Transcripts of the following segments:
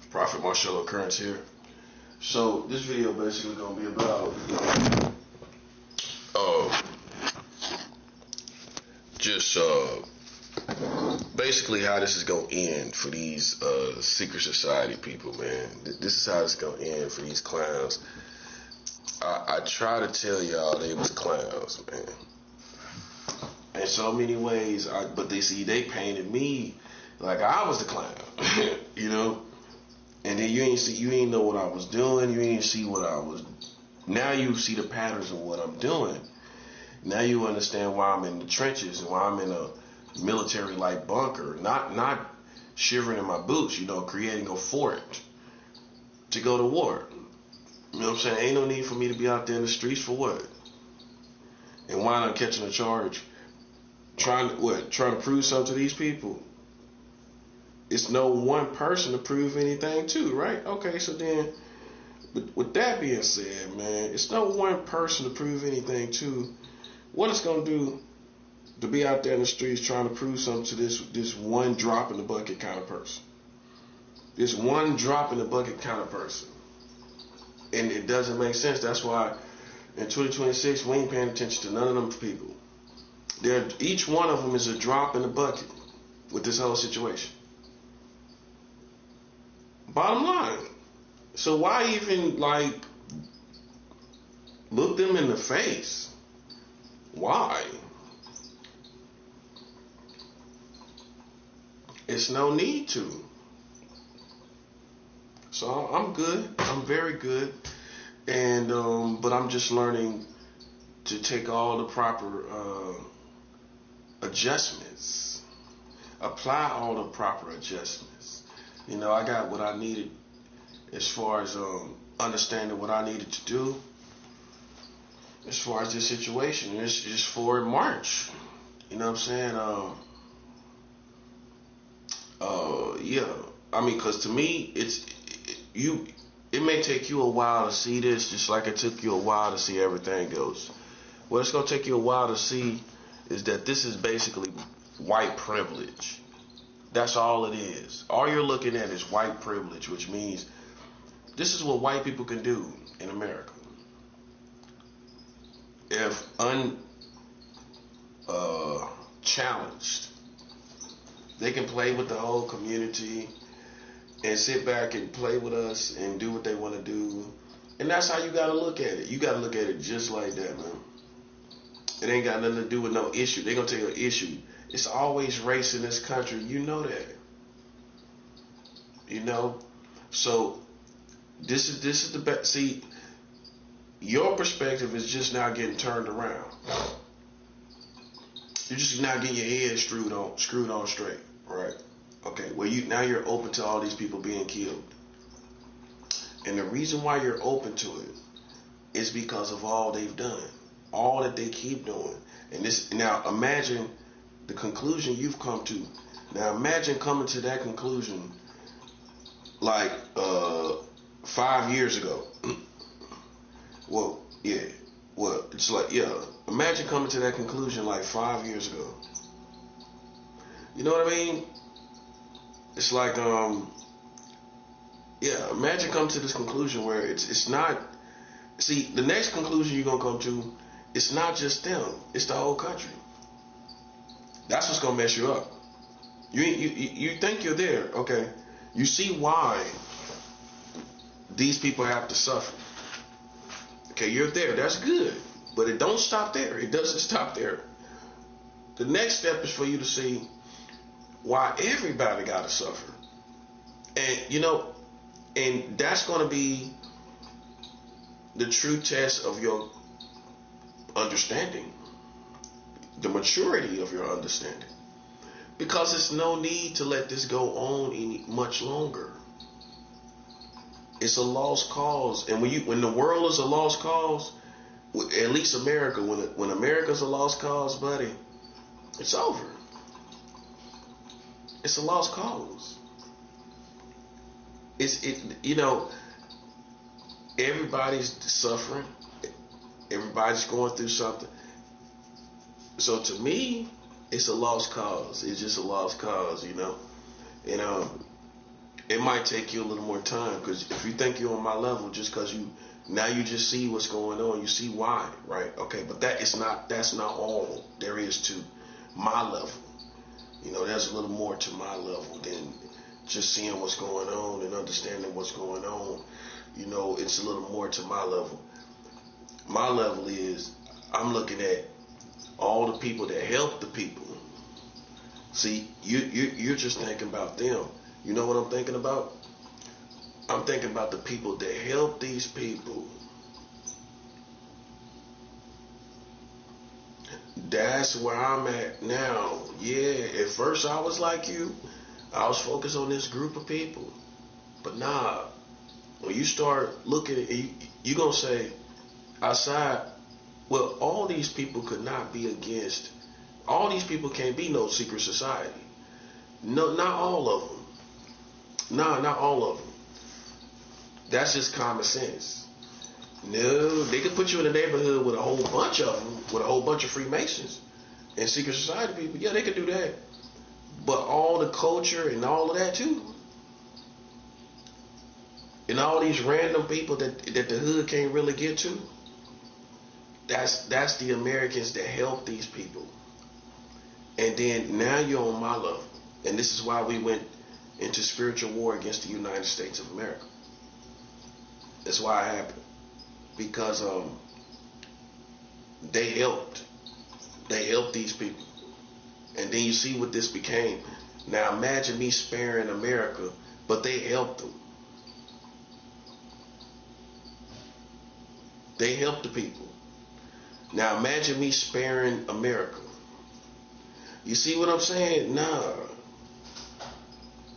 Prophet Marcello Currents here. So this video basically gonna be about uh, just basically how this is gonna end for these secret society people, man. This is how it's gonna end for these clowns. I try to tell y'all they was clowns, man. In so many ways, but they painted me like I was the clown, you know. And then you ain't know what I was doing. You ain't see what I was. Now you see the patterns of what I'm doing. Now you understand why I'm in the trenches and why I'm in a military-like bunker, not shivering in my boots, you know, creating a fort to go to war. You know what I'm saying? Ain't no need for me to be out there in the streets for what? And wind up catching a charge, trying to prove something to these people. It's no one person to prove anything to, right? Okay, so then, with that being said, man, it's no one person to prove anything to. What it's gonna do to be out there in the streets trying to prove something to this one drop in the bucket kind of person, this one drop in the bucket kind of person, and it doesn't make sense. That's why in 2026 we ain't paying attention to none of them people. Each one of them is a drop in the bucket with this whole situation. Bottom line. So why even look them in the face? Why? It's no need to. So I'm good. I'm very good. And but I'm just learning to take all the proper adjustments. Apply all the proper adjustments. You know, I got what I needed as far as understanding what I needed to do as far as this situation. It's just for March. You know what I'm saying? Yeah. I mean, because to me, it may take you a while to see this, just like it took you a while to see everything else. What it's going to take you a while to see is that this is basically white privilege. That's all it is. All you're looking at is white privilege, which means this is what white people can do in America. If challenged, they can play with the whole community and sit back and play with us and do what they want to do. And that's how you got to look at it. You got to look at it just like that, man. It ain't got nothing to do with no issue. They're going to tell you an issue. It's always race in this country. You know that. You know? So, this is the best. See, your perspective is just now getting turned around. You're just now getting your head screwed on straight. Right? Okay, well, now you're open to all these people being killed. And the reason why you're open to it is because of all they've done. All that they keep doing. And now imagine the conclusion you've come to. Now imagine coming to that conclusion 5 years ago. Well, yeah. Well, it's imagine coming to that conclusion 5 years ago. You know what I mean? It's imagine coming to this conclusion where it's not. See, the next conclusion you're gonna come to, it's not just them, it's the whole country. That's what's gonna mess you up. You think you're there, okay? You see why these people have to suffer. Okay, you're there. That's good, but it don't stop there. It doesn't stop there. The next step is for you to see why everybody gotta suffer, and that's gonna be the true test of your understanding, the maturity of your understanding, because there's no need to let this go on much longer. It's a lost cause, and when the world is a lost cause, at least America, when America's a lost cause, buddy, it's over. It's a lost cause. Everybody's suffering. Everybody's going through something. So to me, it's a lost cause. It's just a lost cause, you know. And it might take you a little more time, because if you think you're on my level, just because you just see what's going on, you see why, right? Okay, but that's not all there is to my level. There's a little more to my level than just seeing what's going on and understanding what's going on. It's a little more to my level. My level is, I'm looking at all the people that help the people. See, you're just thinking about them. You know what I'm thinking about? I'm thinking about the people that help these people. That's where I'm at now. Yeah, at first I was like you. I was focused on this group of people. But nah, when you start looking at it, you're going to say, outside, well, all these people could not be against, all these people can't be no secret society. No, not all of them. Nah, not all of them. That's just common sense. No, they could put you in a neighborhood with a whole bunch of them, with a whole bunch of Freemasons and secret society people. Yeah, they could do that. But all the culture and all of that too. And all these random people that the hood can't really get to. That's the Americans that help these people. And then now you're on my level. And this is why we went into spiritual war against the United States of America. That's why it happened. Because they helped. They helped these people. And then you see what this became. Now imagine me sparing America, but they helped them. They helped the people. Now imagine me sparing America. You see what I'm saying? Nah.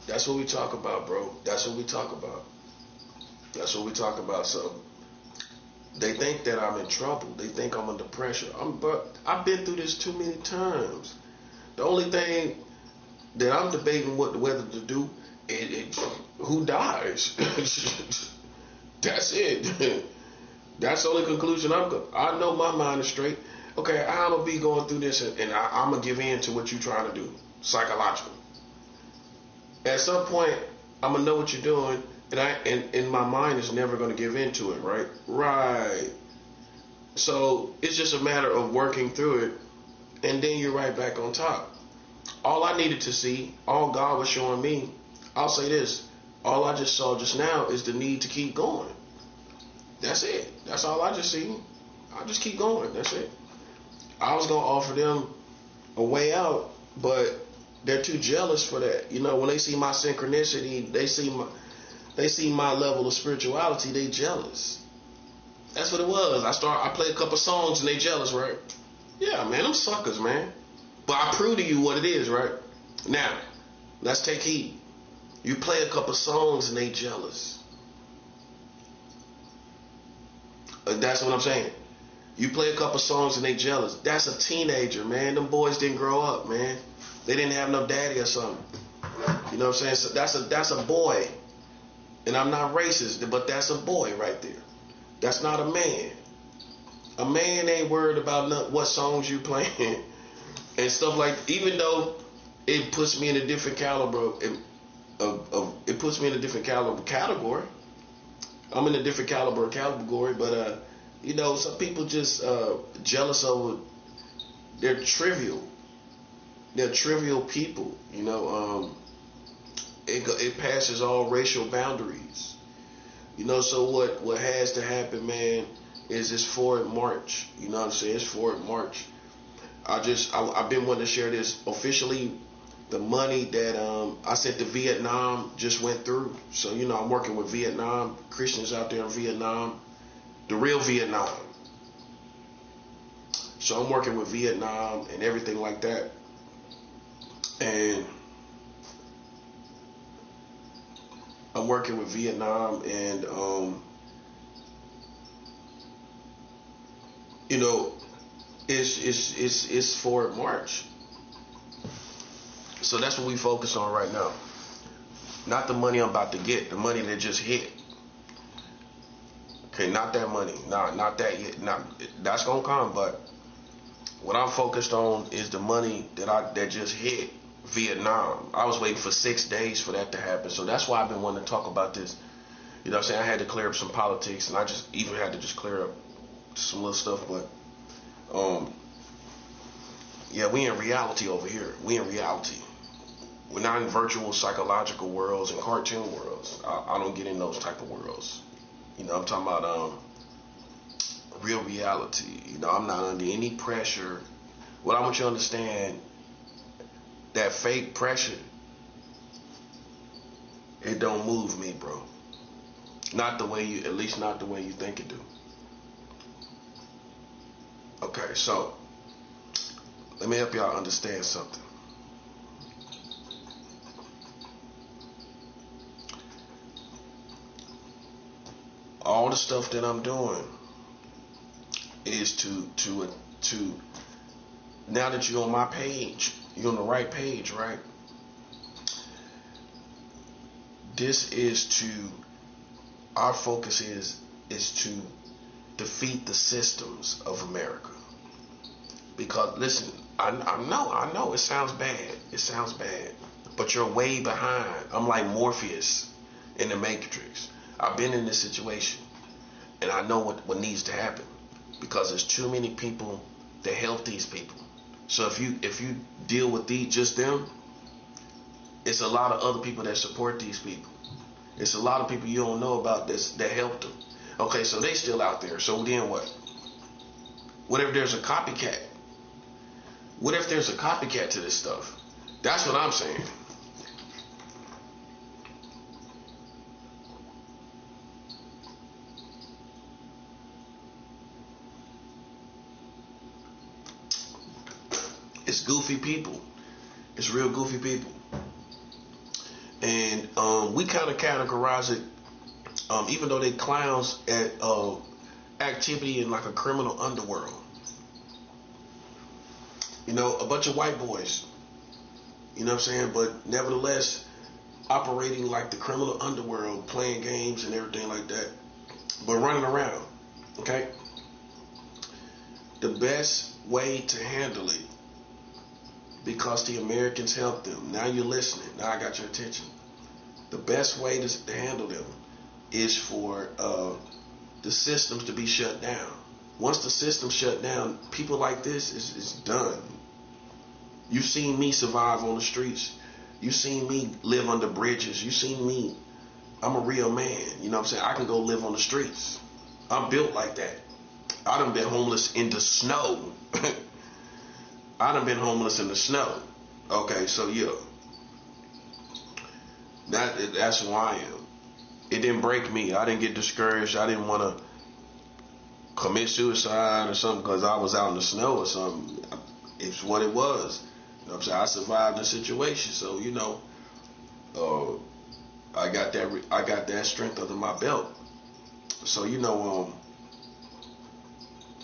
That's what we talk about, bro. That's what we talk about. That's what we talk about. So they think that I'm in trouble. They think I'm under pressure. But I've been through this too many times. The only thing that I'm debating whether to do is who dies. That's it. That's the only conclusion I know my mind is straight. Okay, I'm gonna be going through this, and I'm gonna give in to what you're trying to do, psychological. At some point, I'm gonna know what you're doing, and my mind is never gonna give in to it, right? Right. So it's just a matter of working through it, and then you're right back on top. All I needed to see, all God was showing me, I'll say this, all I just saw just now is the need to keep going. That's it. That's all I just see. I just keep going. That's it. I was gonna offer them a way out, but they're too jealous for that. When they see my synchronicity, they see my level of spirituality, they jealous. That's what it was. I play a couple songs and they jealous, right? Yeah, man, them suckers, man. But I prove to you what it is, right? Now, let's take heed. You play a couple songs and they jealous. That's what I'm saying. You play a couple songs and they jealous. That's a teenager, man. Them boys didn't grow up, man. They didn't have no daddy or something. You know what I'm saying? So that's a boy. And I'm not racist, but that's a boy right there. That's not a man. A man ain't worried about what songs you playing and stuff like. Even though it puts me in a different caliber, it puts me in a different caliber category. I'm in a different caliber category, but some people just jealous over. They're trivial. They're trivial people. It passes all racial boundaries. So what has to happen, man, is this forward march. You know what I'm saying? It's forward march. I've been wanting to share this officially. The money that I sent to Vietnam just went through. So, I'm working with Vietnam, Christians out there in Vietnam, the real Vietnam. So I'm working with Vietnam and everything like that. And I'm working with Vietnam and, it's forward march. So that's what we focus on right now. Not the money I'm about to get, the money that just hit. Okay, not that money. Not that yet. That's gonna come, but what I'm focused on is the money that just hit. Vietnam. I was waiting for 6 days for that to happen. So that's why I've been wanting to talk about this. You know what I'm saying? I had to clear up some politics, and I just even had to just clear up some little stuff. But yeah, we in reality over here. We in reality. We're not in virtual psychological worlds and cartoon worlds. I don't get in those type of worlds. You know, I'm talking about real reality. You know, I'm not under any pressure. What I want you to understand, that fake pressure, it don't move me, bro. Not the way you, at least not the way you think it do. Okay, so let me help y'all understand something. All the stuff that I'm doing is to now that you're on my page, you're on the right page, right? This is to, our focus is to defeat the systems of America. Because listen, I know it sounds bad. It sounds bad. But you're way behind. I'm like Morpheus in the Matrix. I've been in this situation, and I know what needs to happen, because there's too many people that help these people. So if you deal with just them, it's a lot of other people that support these people. It's a lot of people you don't know about that helped them. Okay, so they still out there. So then what? What if there's a copycat? What if there's a copycat to this stuff? That's what I'm saying. It's goofy people. It's real goofy people. And we kind of categorize it, even though they clowns at activity in like a criminal underworld. You know, a bunch of white boys. You know what I'm saying? But nevertheless, operating like the criminal underworld, playing games and everything like that, but running around. Okay? The best way to handle it, because the Americans helped them. Now you're listening. Now I got your attention. The best way to handle them is for the systems to be shut down. Once the system's shut down, people like this is done. You've seen me survive on the streets. You've seen me live under bridges. You've seen me. I'm a real man. You know what I'm saying? I can go live on the streets. I'm built like that. I done been homeless in the snow. I done been homeless in the snow. Okay, so yeah. That's who I am. It didn't break me. I didn't get discouraged. I didn't want to commit suicide or something because I was out in the snow or something. It's what it was. You know what I'm saying? I survived the situation. So, you know, I got that strength under my belt. So, you know,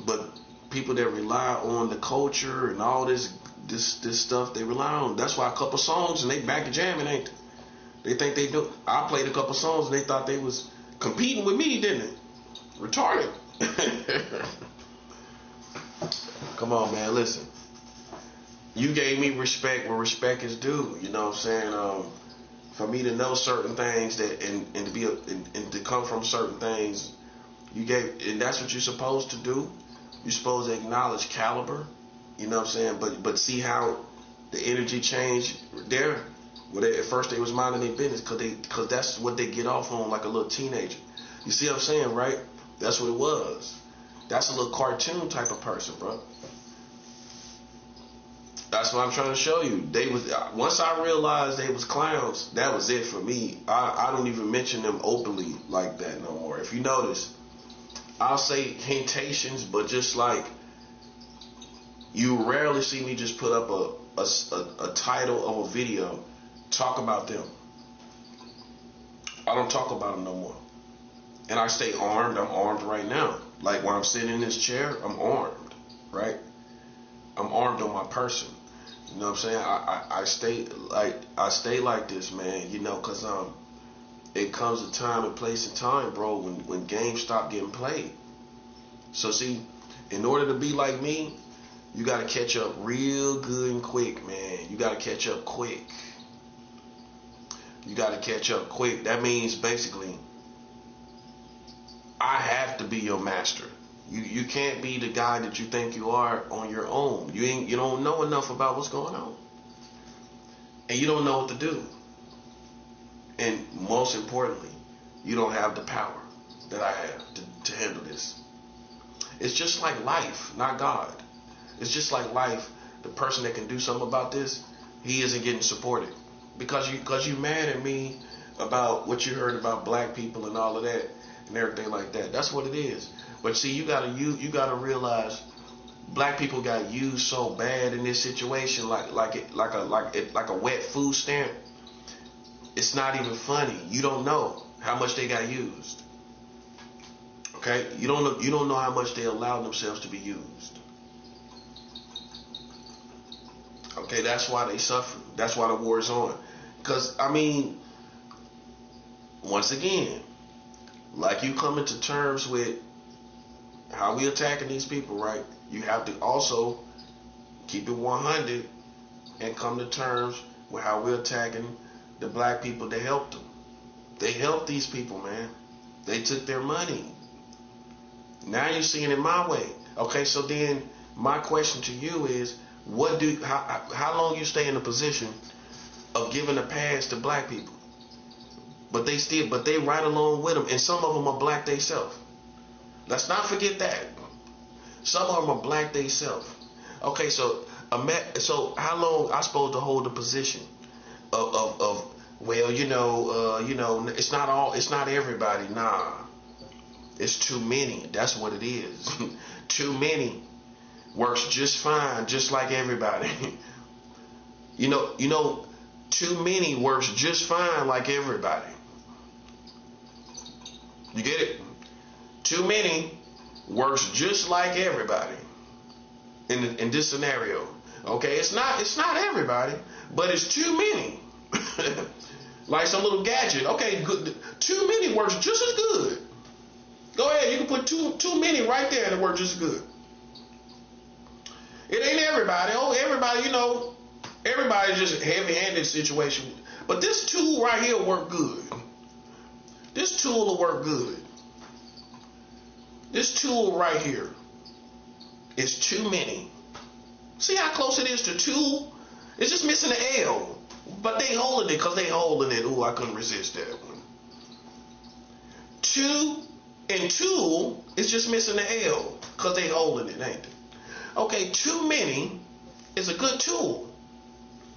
but people that rely on the culture and all this stuff, they rely on. That's why a couple songs and they back to jamming, ain't they? They think they do. I played a couple songs and they thought they was competing with me, didn't they? Retarded. Come on, man. Listen. You gave me respect where respect is due. You know what I'm saying? For me to know certain things that and to be and to come from certain things, and that's what you're supposed to do. You're supposed to acknowledge caliber. You know what I'm saying? But see how the energy changed there. Well, at first they was minding their business because that's what they get off on like a little teenager. You see what I'm saying, right? That's what it was. That's a little cartoon type of person, bro. That's what I'm trying to show you. Once I realized they was clowns, that was it for me. I don't even mention them openly like that no more. If you notice, I'll say hintations, but just like you rarely see me just put up a title of a video talk about them. I don't talk about them no more. And I stay armed. I'm armed right now. Like when I'm sitting in this chair, I'm armed, right? I'm armed on my person. You know what I'm saying? I stay like this, man. You know, cause it comes a time and place and time, bro, when games stop getting played. So see, in order to be like me, You got to catch up real good and quick, man. You got to catch up quick. You got to catch up quick. That means basically, I have to be your master. You can't be the guy that you think you are on your own. You don't know enough about what's going on, and you don't know what to do. And most importantly, you don't have the power that I have to handle this. It's just like life, not God. It's just like life. The person that can do something about this, he isn't getting supported because you mad at me about what you heard about black people and all of that and everything like that. That's what it is. But see, you gotta realize black people got used so bad in this situation, like a wet food stamp. It's not even funny. You don't know how much they got used. Okay, you don't know how much they allowed themselves to be used. Okay, that's why they suffer. That's why the war is on. Because, I mean, once again, like you coming to terms with how we attacking these people, right? You have to also keep it 100 and come to terms with how we're attacking the black people that helped them. They helped these people, man. They took their money. Now you're seeing it my way. Okay, so then my question to you is, how long you stay in the position of giving a pass to black people? But they right along with them, and some of them are black themselves. Let's not forget that. Some of them are black themselves. Okay, so how long I supposed to hold the position of well, it's not everybody. Nah, it's too many. That's what it is. Too many works just fine, just like everybody. you know, too many works just fine like everybody. You get it? Too many works just like everybody in this scenario. Okay, it's not everybody, but it's too many. Like some little gadget. Okay, good. Too many works just as good. Go ahead, you can put too many right there and it works just as good. It ain't everybody. Oh, everybody, everybody's just a heavy-handed situation. But this tool right here work good. This tool will work good. This tool right here is too many. See how close it is to two? It's just missing the L. But they holding it because they holding it. Ooh, I couldn't resist that one. Two and tool is just missing the L because they holding it, ain't they? Okay, too many is a good tool.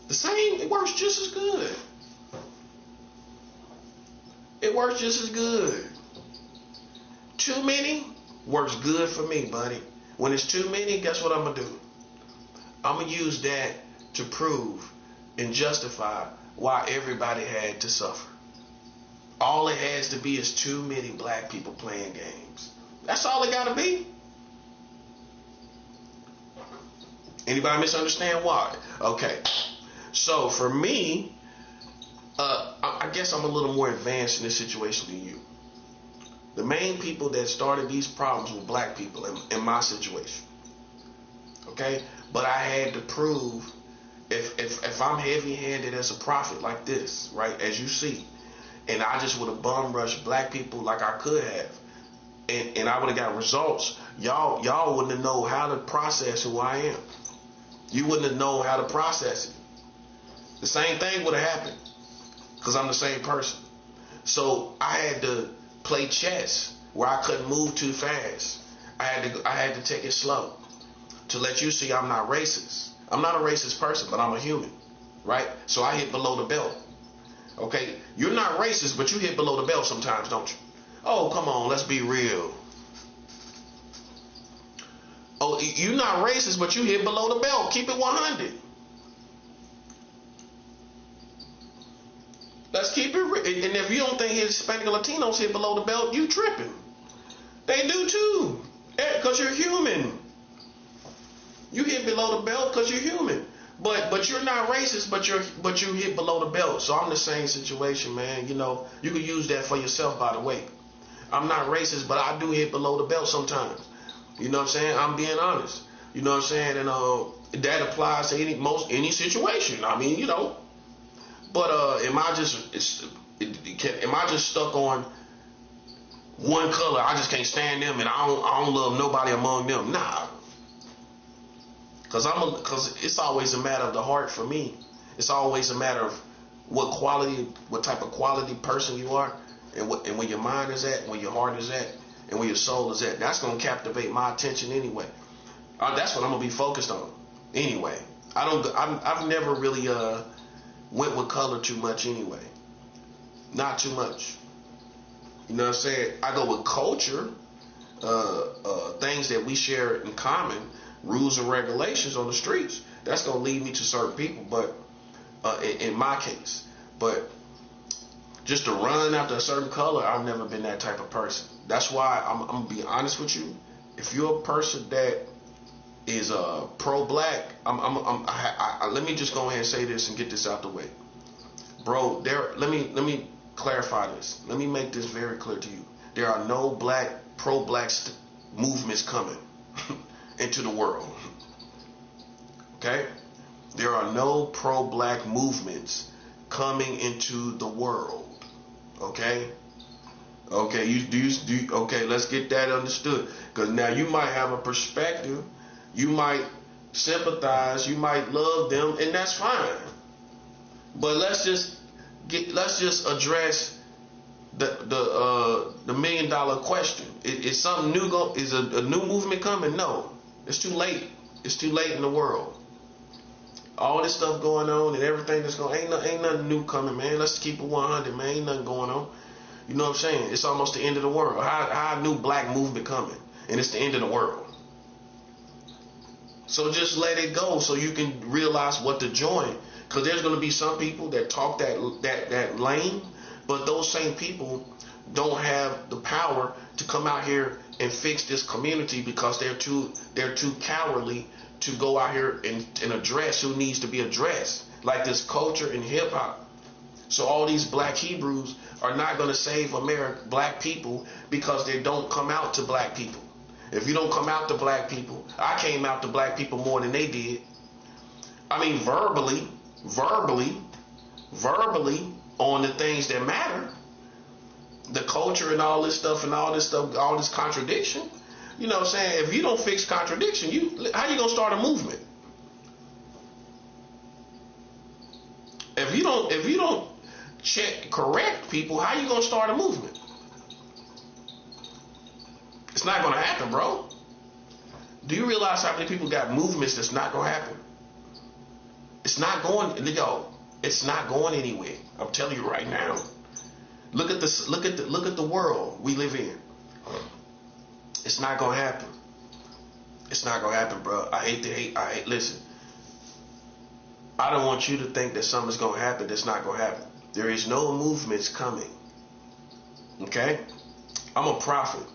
The same, it works just as good. It works just as good. Too many works good for me, buddy. When it's too many, guess what I'm going to do? I'm going to use that to prove and justify why everybody had to suffer. All it has to be is too many black people playing games. That's all it got to be. Anybody misunderstand why? Okay. So for me, I guess I'm a little more advanced in this situation than you. The main people that started these problems were black people in my situation. Okay? But I had to prove if I'm heavy-handed as a prophet like this, right, as you see, and I just would have bum rushed black people like I could have, and I would have got results, y'all wouldn't have known how to process who I am. You wouldn't have known how to process it. The same thing would have happened because I'm the same person. So I had to play chess where I couldn't move too fast. I had to take it slow to let you see I'm not racist. I'm not a racist person, but I'm a human, right? So I hit below the belt. Okay, you're not racist, but you hit below the belt sometimes, don't you? Oh, come on, let's be real. Oh, you're not racist, but you hit below the belt. Keep it 100. Let's keep it real. And if you don't think Hispanic or Latinos hit below the belt, you tripping. They do too, because you're human. You hit below the belt because you're human. But you're not racist, but you hit below the belt. So I'm the same situation, man. You can use that for yourself, by the way. I'm not racist, but I do hit below the belt sometimes. You know what I'm saying? I'm being honest. You know what I'm saying? And that applies to any situation. I mean, you know. But am I just stuck on one color? I just can't stand them, and I don't love nobody among them. Nah, because it's always a matter of the heart for me. It's always a matter of what type of quality person you are, and where your mind is at, where your heart is at, and where your soul is at. That's gonna captivate my attention anyway. That's what I'm gonna be focused on anyway. I've never really went with color too much anyway. Not too much. You know what I'm saying? I go with culture, things that we share in common, rules and regulations on the streets. That's gonna lead me to certain people, but in my case, but just to run after a certain color, I've never been that type of person. That's why I'm gonna be honest with you. If you're a person that is pro-black, let me just go ahead and say this and get this out the way, bro. Let me clarify this. Let me make this very clear to you. There are no pro-black movements coming into the world. Okay, there are no pro-black movements coming into the world. Okay. Okay, let's get that understood. Because now you might have a perspective, you might sympathize, you might love them, and that's fine. But let's just address the $1 million question. Is something new is a new movement coming? No, it's too late. It's too late in the world. All this stuff going on and everything that's going, ain't nothing new coming, man. Let's keep it 100, man. Ain't nothing going on. You know what I'm saying? It's almost the end of the world. How a new black movement coming, and it's the end of the world. So just let it go, so you can realize what to join. Because there's going to be some people that talk that lane, but those same people don't have the power to come out here and fix this community because they're too cowardly to go out here and address who needs to be addressed, like this culture and hip hop. So all these black Hebrews are not going to save black people because they don't come out to black people. If you don't come out to black people, I came out to black people more than they did. I mean, verbally on the things that matter, the culture and all this stuff, all this contradiction. You know what I'm saying? If you don't fix contradiction, how you gonna start a movement? If you don't correct people, how you gonna start a movement? It's not gonna happen, bro. Do you realize how many people got movements that's not gonna happen? It's not going, it's not going anywhere. I'm telling you right now. Look at the world we live in. It's not gonna happen. It's not gonna happen, bro. Listen. I don't want you to think that something's gonna happen that's not gonna happen. There is no movements coming. Okay? I'm a prophet,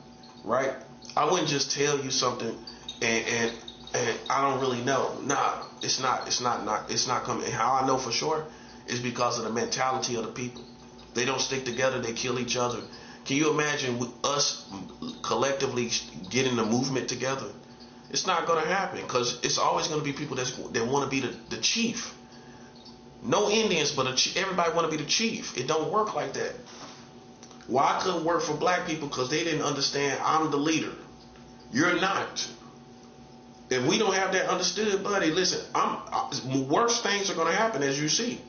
right? I wouldn't just tell you something and I don't really know. Nah, it's not coming. And how I know for sure is because of the mentality of the people. They don't stick together, they kill each other. Can you imagine us collectively getting a movement together? It's not going to happen because it's always going to be people that want to be the chief. No Indians, but everybody want to be the chief. It don't work like that. Why couldn't work for black people? Because they didn't understand I'm the leader. You're not. If we don't have that understood, buddy, listen, worse things are going to happen, as you see.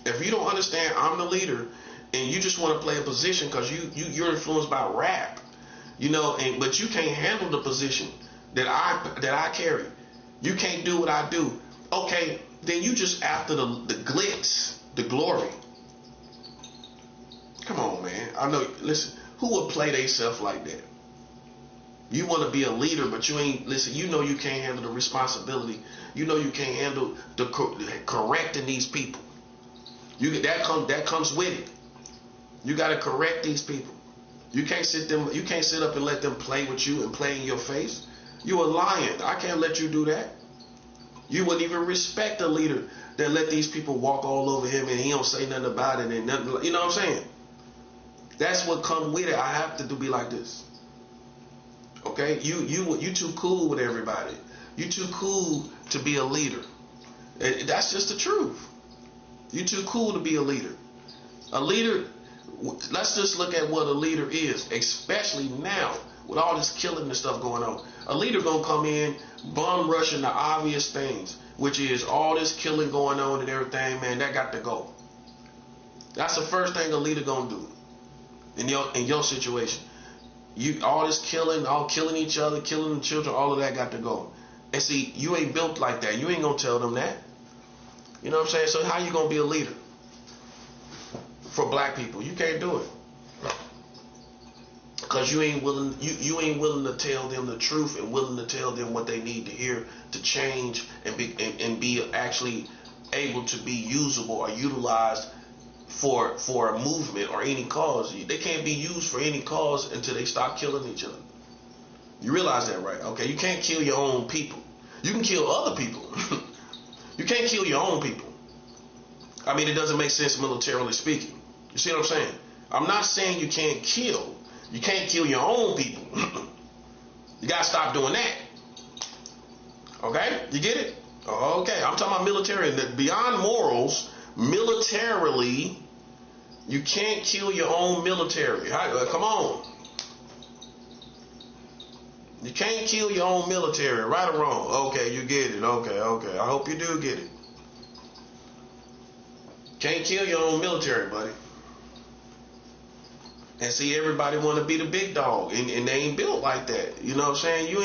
If you don't understand I'm the leader and you just want to play a position because you're influenced by rap, you know, but you can't handle the position that I carry. You can't do what I do. Okay, then you just after the glitz, the glory. Come on, man. I know. Listen, who would play themselves like that? You want to be a leader, but you ain't. Listen, you know you can't handle the responsibility. You know you can't handle the correcting these people. That comes with it. You got to correct these people. You can't sit up and let them play with you and play in your face. You a lion. I can't let you do that. You wouldn't even respect a leader that let these people walk all over him and he don't say nothing about it and nothing. You know what I'm saying? That's what comes with it. I have to be like this. Okay, you too cool with everybody. You too cool to be a leader. That's just the truth. You too cool to be a leader. A leader. Let's just look at what a leader is, especially now with all this killing and stuff going on. A leader gonna come in, bum rushing the obvious things, which is all this killing going on and everything. Man, that got to go. That's the first thing a leader gonna do in your situation. You all this killing, all killing each other, killing the children, all of that got to go. And see, you ain't built like that. You ain't gonna tell them that. You know what I'm saying? So how you gonna be a leader for black people? You can't do it. Because you ain't willing to tell them the truth and willing to tell them what they need to hear to change and be actually able to be usable or utilized for a movement or any cause. They can't be used for any cause until they stop killing each other. You realize that, right? Okay, you can't kill your own people. You can kill other people. You can't kill your own people. I mean, it doesn't make sense militarily speaking. You see what I'm saying? I'm not saying you can't kill. You can't kill your own people. You gotta stop doing that. Okay? You get it? Okay. I'm talking about military. Beyond morals, militarily, you can't kill your own military. Come on. You can't kill your own military, right or wrong. Okay, you get it. Okay. I hope you do get it. Can't kill your own military, buddy. And see, everybody want to be the big dog, and they ain't built like that. You know what I'm saying? You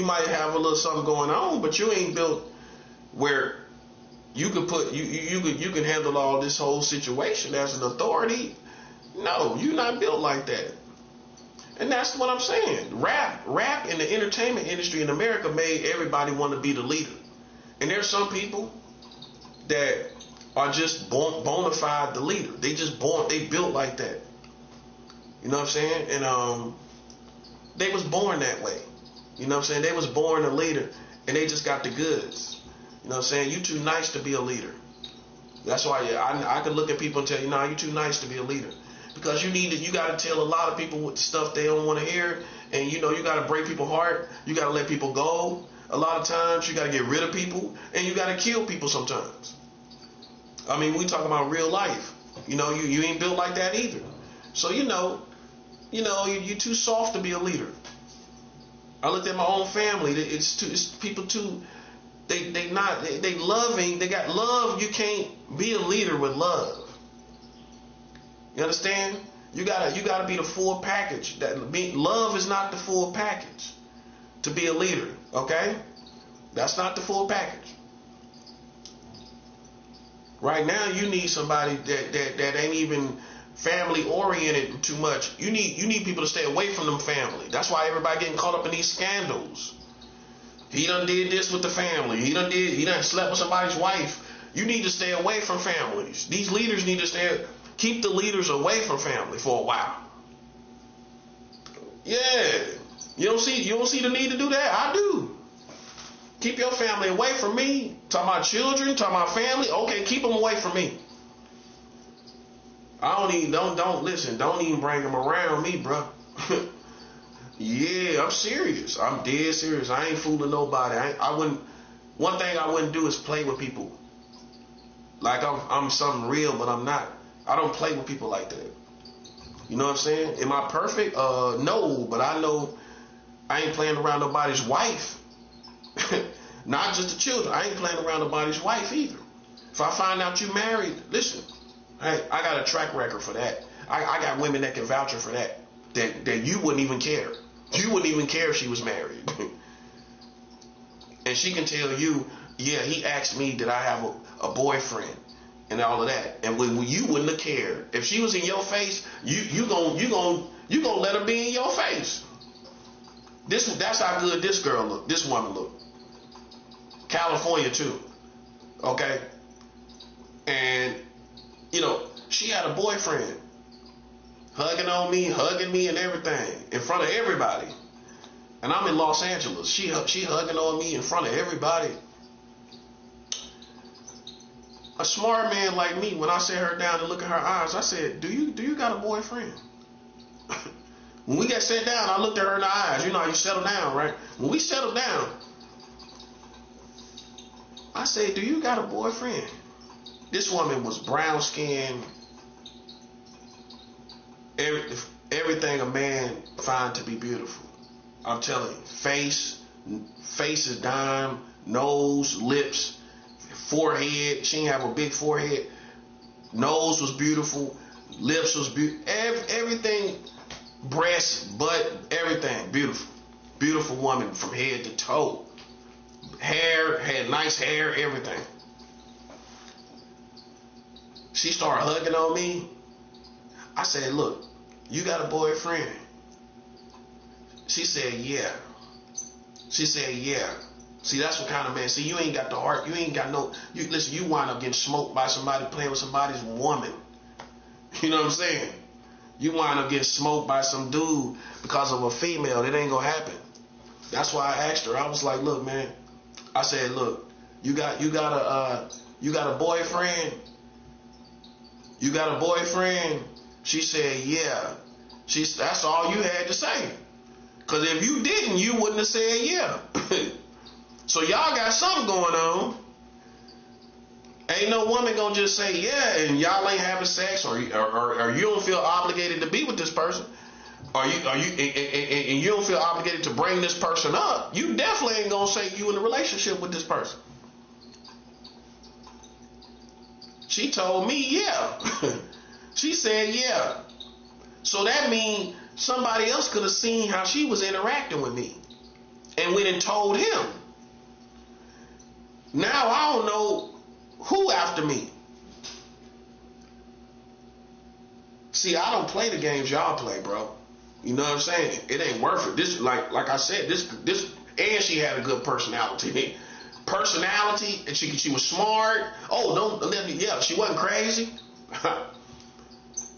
might have a little something going on, but you ain't built where you can you can handle all this whole situation as an authority. No, you're not built like that. And that's what I'm saying. Rap in the entertainment industry in America made everybody want to be the leader. And there's some people that are just bona fide the leader. They built like that. You know what I'm saying? And they was born that way. You know what I'm saying? They was born a leader, and they just got the goods. You know what I'm saying? You too nice to be a leader. That's why I could look at people and tell you, nah, you too nice to be a leader. Because you got to tell a lot of people what stuff they don't want to hear, and you got to break people's heart. You got to let people go. A lot of times you got to get rid of people, and you got to kill people sometimes. I mean, we talk about real life. You ain't built like that either. So you're too soft to be a leader. I looked at my own family. It's people too. They loving. They got love. You can't be a leader with love. You understand? You gotta be the full package. Love is not the full package to be a leader. Okay, that's not the full package. Right now, you need somebody that ain't even family oriented too much. You need people to stay away from them family. That's why everybody getting caught up in these scandals. He done did this with the family. He done slept with somebody's wife. You need to stay away from families. These leaders need to keep the leaders away from family for a while. Yeah, you don't see the need to do that. I do. Keep your family away from me. Talking about children, talking about family. Okay, keep them away from me. Don't even bring them around me, bro. Yeah, I'm serious. I'm dead serious. I ain't fooling nobody. One thing I wouldn't do is play with people. Like I'm something real, but I'm not. I don't play with people like that. You know what I'm saying? Am I perfect? No, but I know I ain't playing around nobody's wife. Not just the children. I ain't playing around nobody's wife either. If I find out you married, listen, hey, I got a track record for that. I got women that can vouch for that you wouldn't even care. You wouldn't even care if she was married. And she can tell you, yeah, he asked me did I have a boyfriend and all of that. And when you wouldn't have cared. If she was in your face, you gonna let her be in your face. That's how good this girl look. This woman look. California too. Okay? And she had a boyfriend hugging me and everything in front of everybody. And I'm in Los Angeles. She hugging on me in front of everybody. A smart man like me, when I sat her down and look at her eyes, I said, do you got a boyfriend? When we got sat down, I looked at her in the eyes. You know how you settle down, right? When we settled down, I said, do you got a boyfriend? This woman was brown skinned, everything a man find to be beautiful. I'm telling you, face is dime, nose, lips, forehead. She didn't have a big forehead. Nose was beautiful, lips was beautiful, everything, breast, butt, everything beautiful. Beautiful woman from head to toe. Hair, had nice hair, everything. She started hugging on me. I said, look, you got a boyfriend? She said, yeah. She said, yeah. See, that's what kind of man. See, you ain't got the heart. You ain't got no. Listen, you wind up getting smoked by somebody playing with somebody's woman. You know what I'm saying? You wind up getting smoked by some dude because of a female. It ain't gonna happen. That's why I asked her. I was like, look, man. I said, look, you got a boyfriend? You got a boyfriend? She said, yeah. That's all you had to say. Because if you didn't, you wouldn't have said yeah. So y'all got something going on. Ain't no woman gonna just say yeah and y'all ain't having sex or you don't feel obligated to be with this person. And you don't feel obligated to bring this person up. You definitely ain't gonna say you in a relationship with this person. She told me yeah. She said yeah. So that means somebody else could have seen how she was interacting with me and went and told him. Now I don't know who after me. See, I don't play the games y'all play, bro. You know what I'm saying? It ain't worth it. This, like I said, this, and she had a good personality. Personality, and she was smart. Oh, don't let me. Yeah, she wasn't crazy.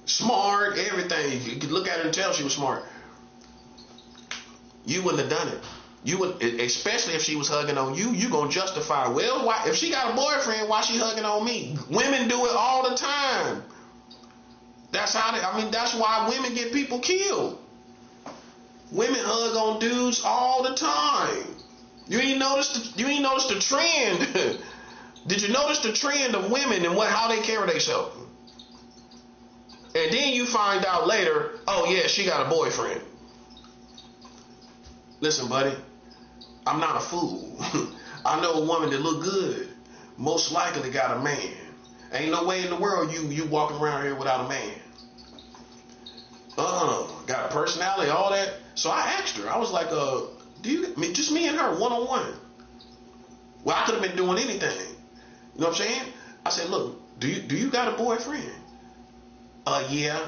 Smart, everything. You could look at her and tell she was smart. You wouldn't have done it. You would, especially if she was hugging on you. You gonna justify? Well, why? If she got a boyfriend, why she hugging on me? Women do it all the time. That's how they. I mean, that's why women get people killed. Women hug on dudes all the time. You ain't noticed the trend. Did you notice the trend of women and how they carry themselves? And then you find out later, oh yeah, she got a boyfriend. Listen, buddy, I'm not a fool. I know a woman that look good, most likely got a man. Ain't no way in the world you walking around here without a man. Got a personality, all that. So I asked her. I was like, just me and her, one-on-one. Well, I could have been doing anything. You know what I'm saying? I said, look, do you got a boyfriend? Yeah.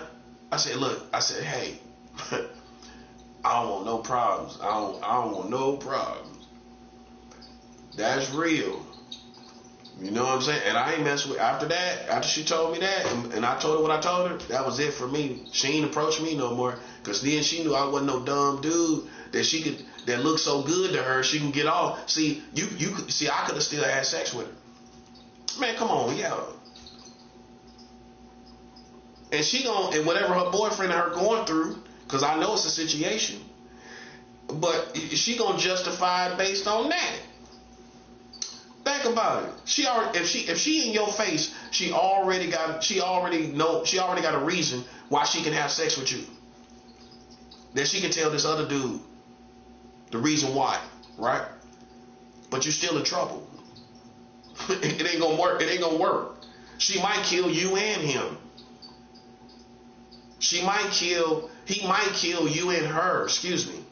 I said, look, hey, I don't want no problems. I don't want no problems. That's real. You know what I'm saying? And I ain't mess with, after she told me that, and I told her what I told her, that was it for me. She ain't approach me no more. Cause then she knew I wasn't no dumb dude that looked so good to her she can get off. See, I could have still had sex with her. Man, come on, yeah. And and whatever her boyfriend and her going through, cause I know it's a situation, but she gonna justify it based on that. Think about it. If she in your face, she already got a reason why she can have sex with you. That she can tell this other dude the reason why, right? But you're still in trouble. It ain't gonna work. It ain't gonna work. She might kill you and him. He might kill you and her. Excuse me.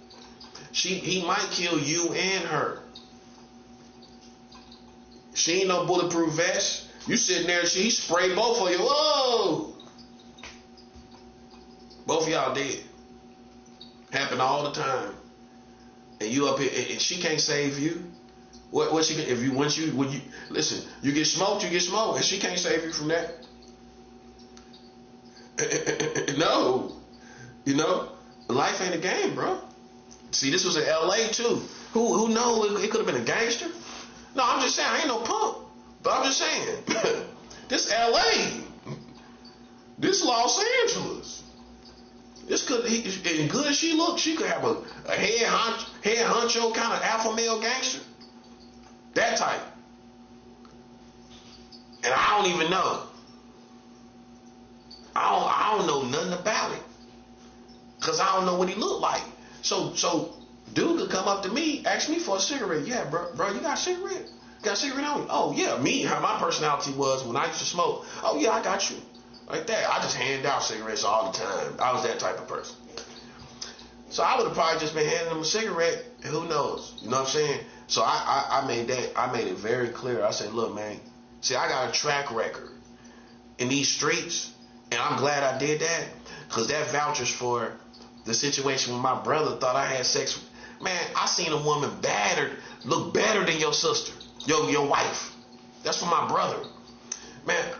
He might kill you and her. She ain't no bulletproof vest. You sitting there, she sprayed both of you. Whoa! Both of y'all dead. Happen all the time. And you up here, and she can't save you. What she can? When you listen, you get smoked, and she can't save you from that. No, you know, life ain't a game, bro. See, this was in L.A. too. Who knows? It could have been a gangster. No, I'm just saying, I ain't no punk. But I'm just saying, this L.A., this Los Angeles, this could, and good as she looked, she could have a head honcho kind of alpha male gangster. That type. And I don't even know. I don't know nothing about it. Because I don't know what he looked like. So dude could come up to me, ask me for a cigarette. Yeah, bro, you got a cigarette? Got a cigarette on you? Oh, yeah, me, how my personality was when I used to smoke. Oh, yeah, I got you. Like that. I just hand out cigarettes all the time. I was that type of person. So I would have probably just been handing him a cigarette. Who knows? You know what I'm saying? So I made it very clear. I said, look, man, see, I got a track record in these streets, and I'm glad I did that, because that vouchers for the situation when my brother thought I had sex. Man, I seen a woman battered look better than your sister, your wife. That's for my brother. Man,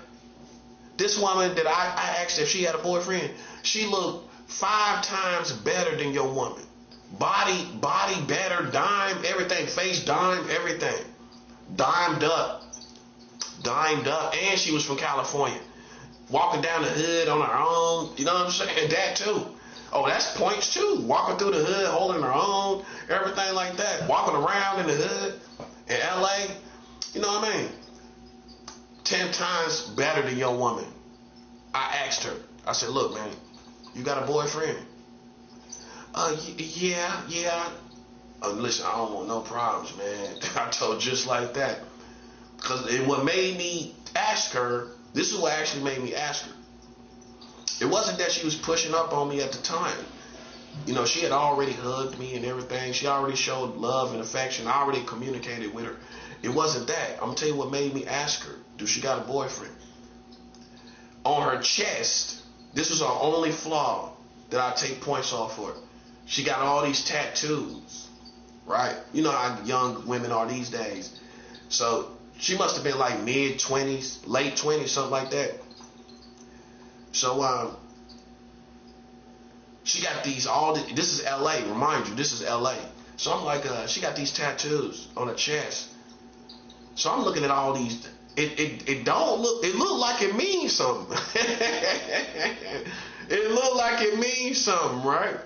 this woman that I asked if she had a boyfriend, she looked 5 times better than your woman. Body better, dime, everything, face dime, everything. Dimed up. And she was from California. Walking down the hood on her own, you know what I'm saying? That too. Oh, that's points too. Walking through the hood, holding her own, everything like that. Walking around in the hood in LA, you know what I mean? 10 times better than your woman. I asked her. I said, look, man, you got a boyfriend? Yeah. Listen, I don't want no problems, man. I told her just like that. Because what made me ask her, this is what actually made me ask her. It wasn't that she was pushing up on me at the time. You know, she had already hugged me and everything. She already showed love and affection. I already communicated with her. It wasn't that. I'm going to tell you what made me ask her, do she got a boyfriend? On her chest, this was her only flaw that I take points off for. She got all these tattoos, right? You know how young women are these days. So she must have been like mid-20s, late 20s, something like that. So she got these this is LA, remind you, this is LA. So I'm like, she got these tattoos on her chest. So I'm looking at all these. It looked like it means something. It looked like it means something, right?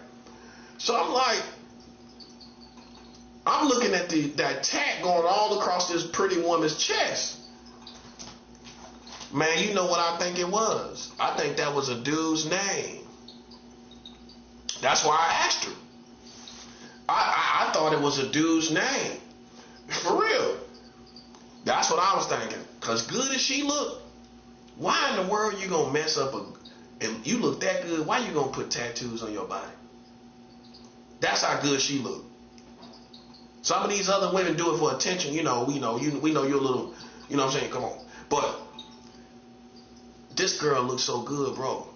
So I'm looking at that tat going all across this pretty woman's chest. Man, you know what I think it was? I think that was a dude's name. That's why I asked her. I thought it was a dude's name. For real. That's what I was thinking. Because good as she looked, why in the world you going to mess up and you look that good, why you going to put tattoos on your body? That's how good she looked. Some of these other women do it for attention. We know you're a little, you know what I'm saying? Come on. But this girl looks so good, bro.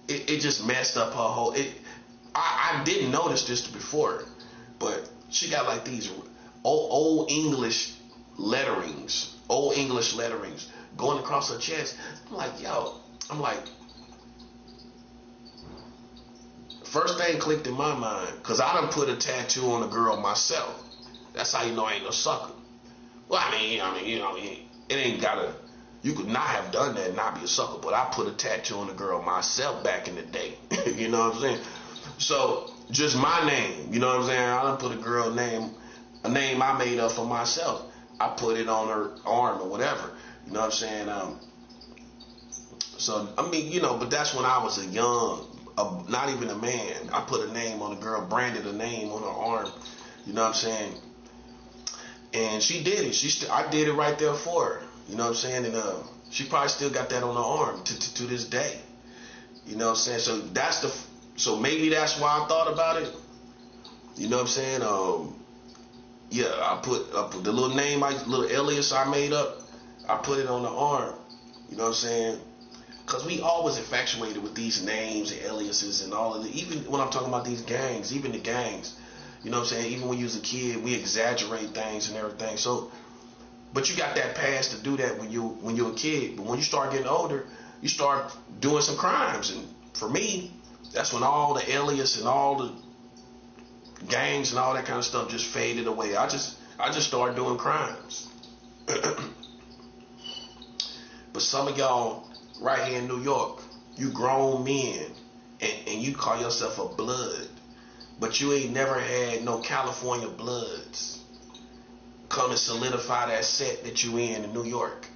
It just messed up her whole. I didn't notice this before, but she got like these old English letterings going across her chest. I'm like, first thing clicked in my mind, because I done put a tattoo on a girl myself. That's how you know I ain't no sucker. Well, I mean, it ain't gotta. You could not have done that and not be a sucker, but I put a tattoo on a girl myself back in the day. You know what I'm saying? So, just my name, you know what I'm saying? I done put a name I made up for myself. I put it on her arm or whatever. You know what I'm saying? So, I mean, but that's when I was a young, not even a man. I put a name on a girl, branded a name on her arm. You know what I'm saying? And she did it. I did it right there for her. You know what I'm saying? And she probably still got that on her arm to this day. You know what I'm saying? So maybe that's why I thought about it. You know what I'm saying? Yeah, I put the little name, little alias I made up. I put it on the arm. You know what I'm saying? Because we always infatuated with these names and aliases and all of it. Even when I'm talking about these gangs, even the gangs. You know what I'm saying? Even when you was a kid, we exaggerate things and everything. So, but you got that past to do that when you're a kid. But when you start getting older, you start doing some crimes. And for me, that's when all the alias and all the gangs and all that kind of stuff just faded away. I just started doing crimes. But some of y'all right here in New York, you grown men, and you call yourself a blood, but you ain't never had no California bloods come and solidify that set that you in New York.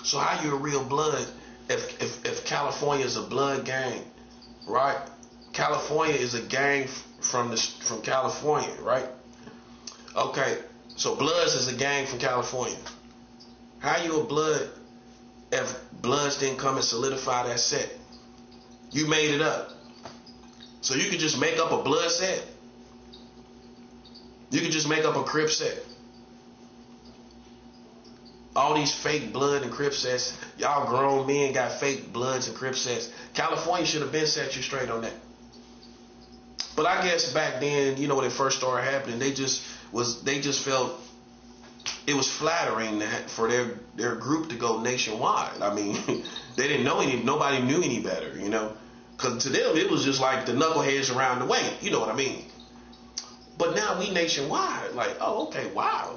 So how you a real blood if California is a blood gang, right? California is a gang from California, right? Okay, so Bloods is a gang from California. How you a blood if Bloods didn't come and solidify that set? You made it up. So you could just make up a blood set. You could just make up a Crip set. All these fake blood and Crip sets. Y'all grown men got fake bloods and Crip sets. California should have been set you straight on that. But I guess back then, you know, when it first started happening, they just felt it was flattering for their group to go nationwide. I mean, they didn't know nobody knew any better, you know, because to them it was just like the knuckleheads around the way, you know what I mean? But now we nationwide, like, oh, okay, wow.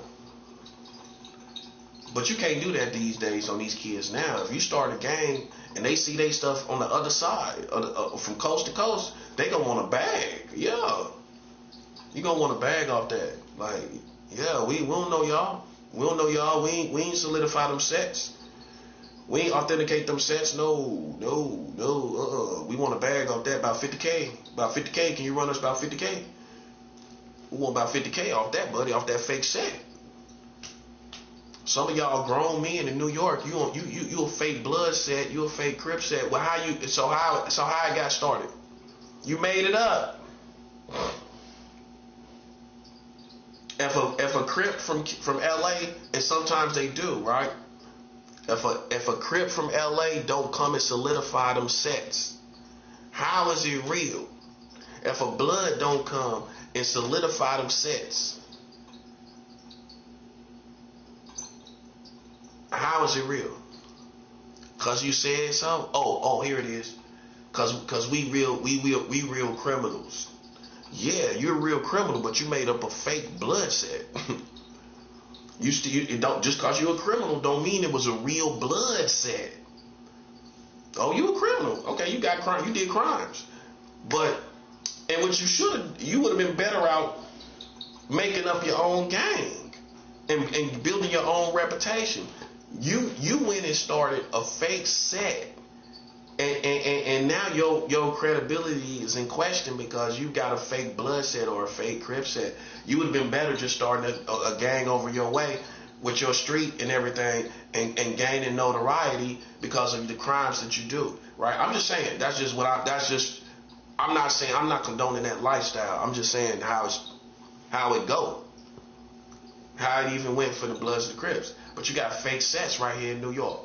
But you can't do that these days on these kids now. If you start a gang and they see they stuff on the other side, from coast to coast, they gonna want a bag. Yeah, you gonna want a bag off that. Like, yeah, we don't know y'all. We don't know y'all. We ain't solidify them sets. We ain't authenticate them sets. No. We want a bag off that, about 50K. About 50K. Can you run us about 50K? We want about 50K off that, buddy, off that fake set. Some of y'all grown men in New York, you a fake blood set, you a fake Crip set. Well, how it got started? You made it up. If a Crip from LA, and sometimes they do, right? If a Crip from LA don't come and solidify them sets, how is it real? If a blood don't come and solidify them sets, how is it real? Cause you said so? Oh, here it is. Cause we real criminals. Yeah, you're a real criminal, but you made up a fake blood set. You don't, just cause you're a criminal don't mean it was a real blood set. Oh, you a criminal? Okay, you got crime. You did crimes, and what you would have been better out making up your own gang and building your own reputation. You went and started a fake set, and now your credibility is in question because you got a fake blood set or a fake Crip set. You would have been better just starting a gang over your way with your street and everything, and gaining notoriety because of the crimes that you do. Right? I'm just saying I'm not saying, I'm not condoning that lifestyle. I'm just saying how it go. How it even went for the Bloods and the Crips. But you got fake sets right here in New York.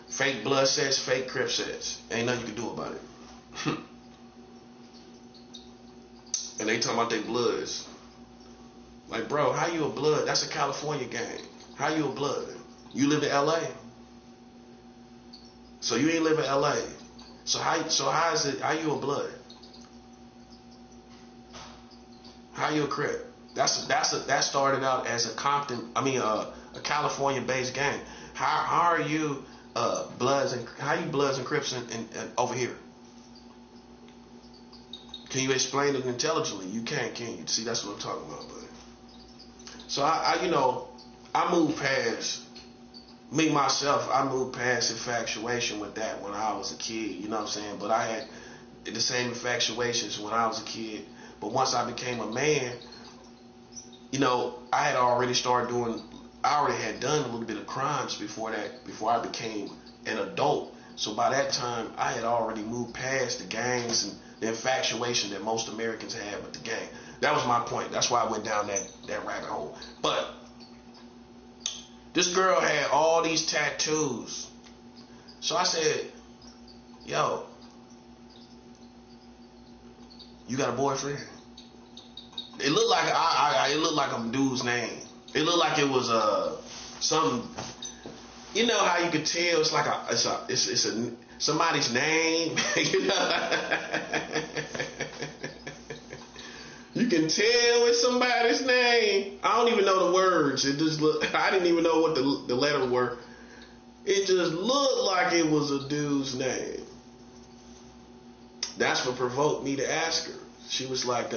Fake blood sets, fake Crip sets. Ain't nothing you can do about it. And they talking about they bloods. Like, bro, how you a blood? That's a California gang. How you a blood? You live in LA. So you ain't live in LA. So how is it, how you a blood? How you a Crip? That started out as a California-based gang. How are you Bloods and Crips and over here? Can you explain it intelligently? You can't you? See, that's what I'm talking about, buddy. So I moved past me myself. I moved past infatuation with that when I was a kid. You know what I'm saying? But I had the same infatuations when I was a kid. But once I became a man, I already had done a little bit of crimes before I became an adult. So by that time, I had already moved past the gangs and the infatuation that most Americans have with the gang. That was my point. That's why I went down that rabbit hole. But this girl had all these tattoos. So I said, yo, you got a boyfriend? It looked like it looked like a dude's name. It looked like it was something. You know how you could tell it's like it's somebody's name. You can tell it's somebody's name. I don't even know the words. It just look. I didn't even know what the letters were. It just looked like it was a dude's name. That's what provoked me to ask her. She was like,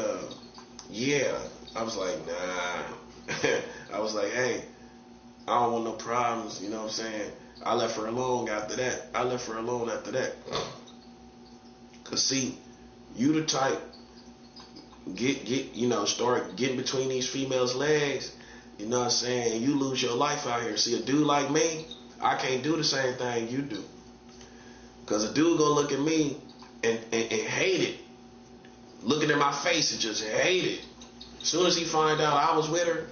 yeah. I was like, nah. I was like, hey, I don't want no problems, you know what I'm saying? I left her alone after that. Cause see, you the type start getting between these females' legs, you know what I'm saying, and you lose your life out here. See, a dude like me, I can't do the same thing you do. Cause a dude gonna look at me and hate it. Looking at my face and just hate it. As soon as he find out I was with her,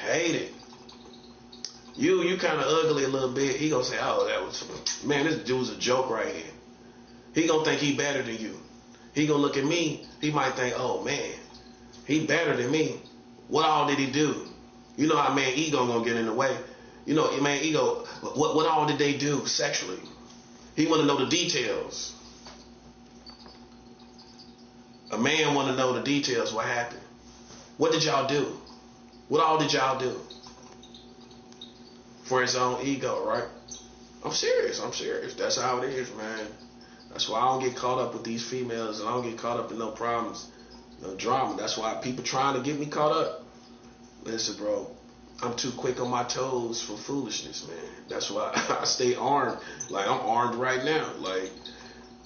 hate it. You kind of ugly a little bit. He gonna say, oh, this dude's a joke right here. He gonna think he better than you. He gonna look at me. He might think, oh man, he better than me. What all did he do? You know how man ego gonna get in the way. You know, man ego. What all did they do sexually? He want to know the details. A man want to know the details. What happened? What did y'all do? What all did y'all do? For his own ego, right? I'm serious. That's how it is, man. That's why I don't get caught up with these females, and I don't get caught up in no problems, no drama. That's why people trying to get me caught up. Listen, bro, I'm too quick on my toes for foolishness, man. That's why I stay armed. Like, I'm armed right now. Like,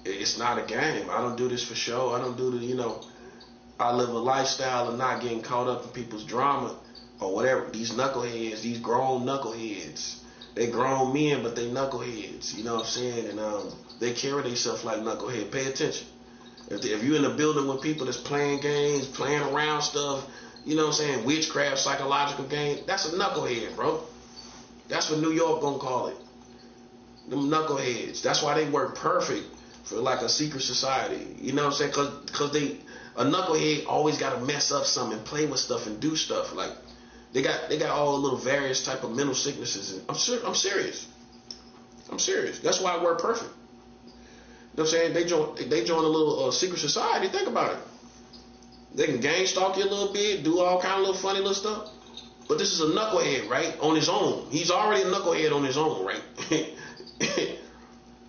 it's not a game. I don't do this for show. I don't do I live a lifestyle of not getting caught up in people's drama or whatever. These knuckleheads, these grown knuckleheads. They grown men, but they knuckleheads. You know what I'm saying? And they carry themselves like knucklehead. Pay attention. If you're in a building with people that's playing games, playing around stuff, you know what I'm saying, witchcraft, psychological game, that's a knucklehead, bro. That's what New York gonna call it. Them knuckleheads. That's why they work perfect for like a secret society. You know what I'm saying? Cause a knucklehead always gotta mess up something and play with stuff and do stuff. Like they got all the little various type of mental sicknesses. And I'm serious. That's why it work perfect. You know what I'm saying? They join a little secret society. Think about it. They can gang stalk you a little bit, do all kind of little funny little stuff. But this is a knucklehead, right? On his own. He's already a knucklehead on his own, right?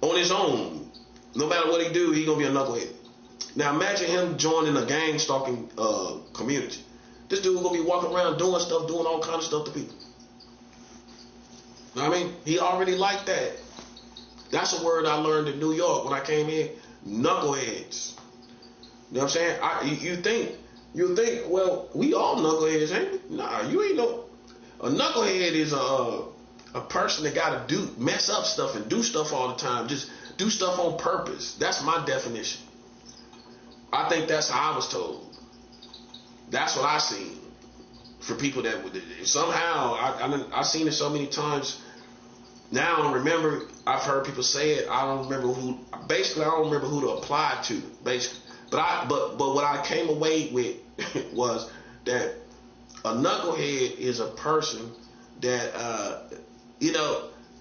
On his own. No matter what he do, he gonna be a knucklehead. Now imagine him joining a gang stalking community. This dude gonna be walking around doing all kind of stuff to people. Know what I mean? He already like that. That's a word I learned in New York when I came here. Knuckleheads. You know what I'm saying? You think, well, we all knuckleheads, ain't we? Nah, you ain't no. A knucklehead is a person that gotta mess up stuff and do stuff all the time. Just do stuff on purpose. That's my definition. I think that's how I was told. That's what I seen. For people that would somehow I've seen it so many times. Now I don't remember. I've heard people say it. I don't remember who. Basically, I don't remember who to apply to. Basically, but what I came away with was that a knucklehead is a person that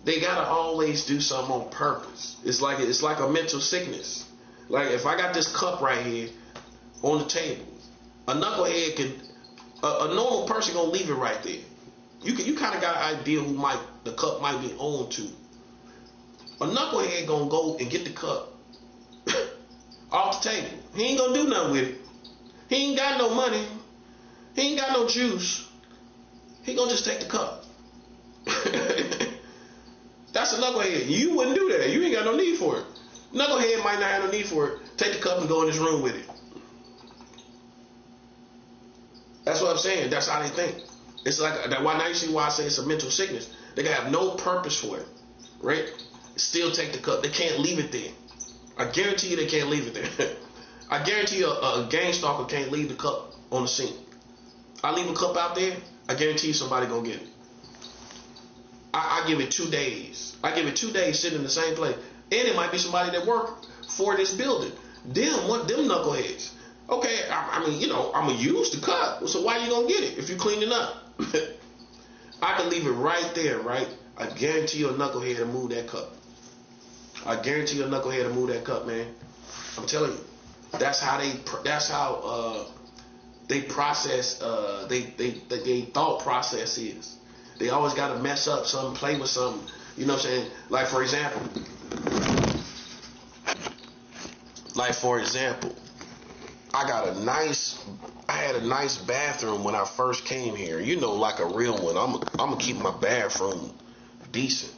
they gotta always do something on purpose. It's like a mental sickness. Like if I got this cup right here on the table, a knucklehead can. A normal person gonna leave it right there. You kind of got an idea who the cup might be on to. A knucklehead gonna go and get the cup off the table. He ain't gonna do nothing with it. He ain't got no money. He ain't got no juice. He gonna just take the cup. That's a knucklehead. You wouldn't do that. You ain't got no need for it. Knucklehead might not have no need for it. Take the cup and go in his room with it. That's what I'm saying. That's how they think. It's like that. Why now you see why I say it's a mental sickness. They can have no purpose for it, right? Still take the cup. They can't leave it there. I guarantee you they can't leave it there. I guarantee you a gang stalker can't leave the cup on the scene. I leave a cup out there. I guarantee you somebody gonna get it. I give it 2 days. I give it 2 days sitting in the same place, and it might be somebody that work for this building. Them knuckleheads. Okay, I mean, I'm going to use the cup. So why you going to get it if you clean it up? I can leave it right there, right? I guarantee you a knucklehead to move that cup. I guarantee you a knucklehead to move that cup, man. I'm telling you. That's how they process, they thought process is. They always got to mess up something, play with something. You know what I'm saying? Like, for example, Like, for example, I had a nice bathroom when I first came here. You know, like a real one. I'm gonna keep my bathroom decent.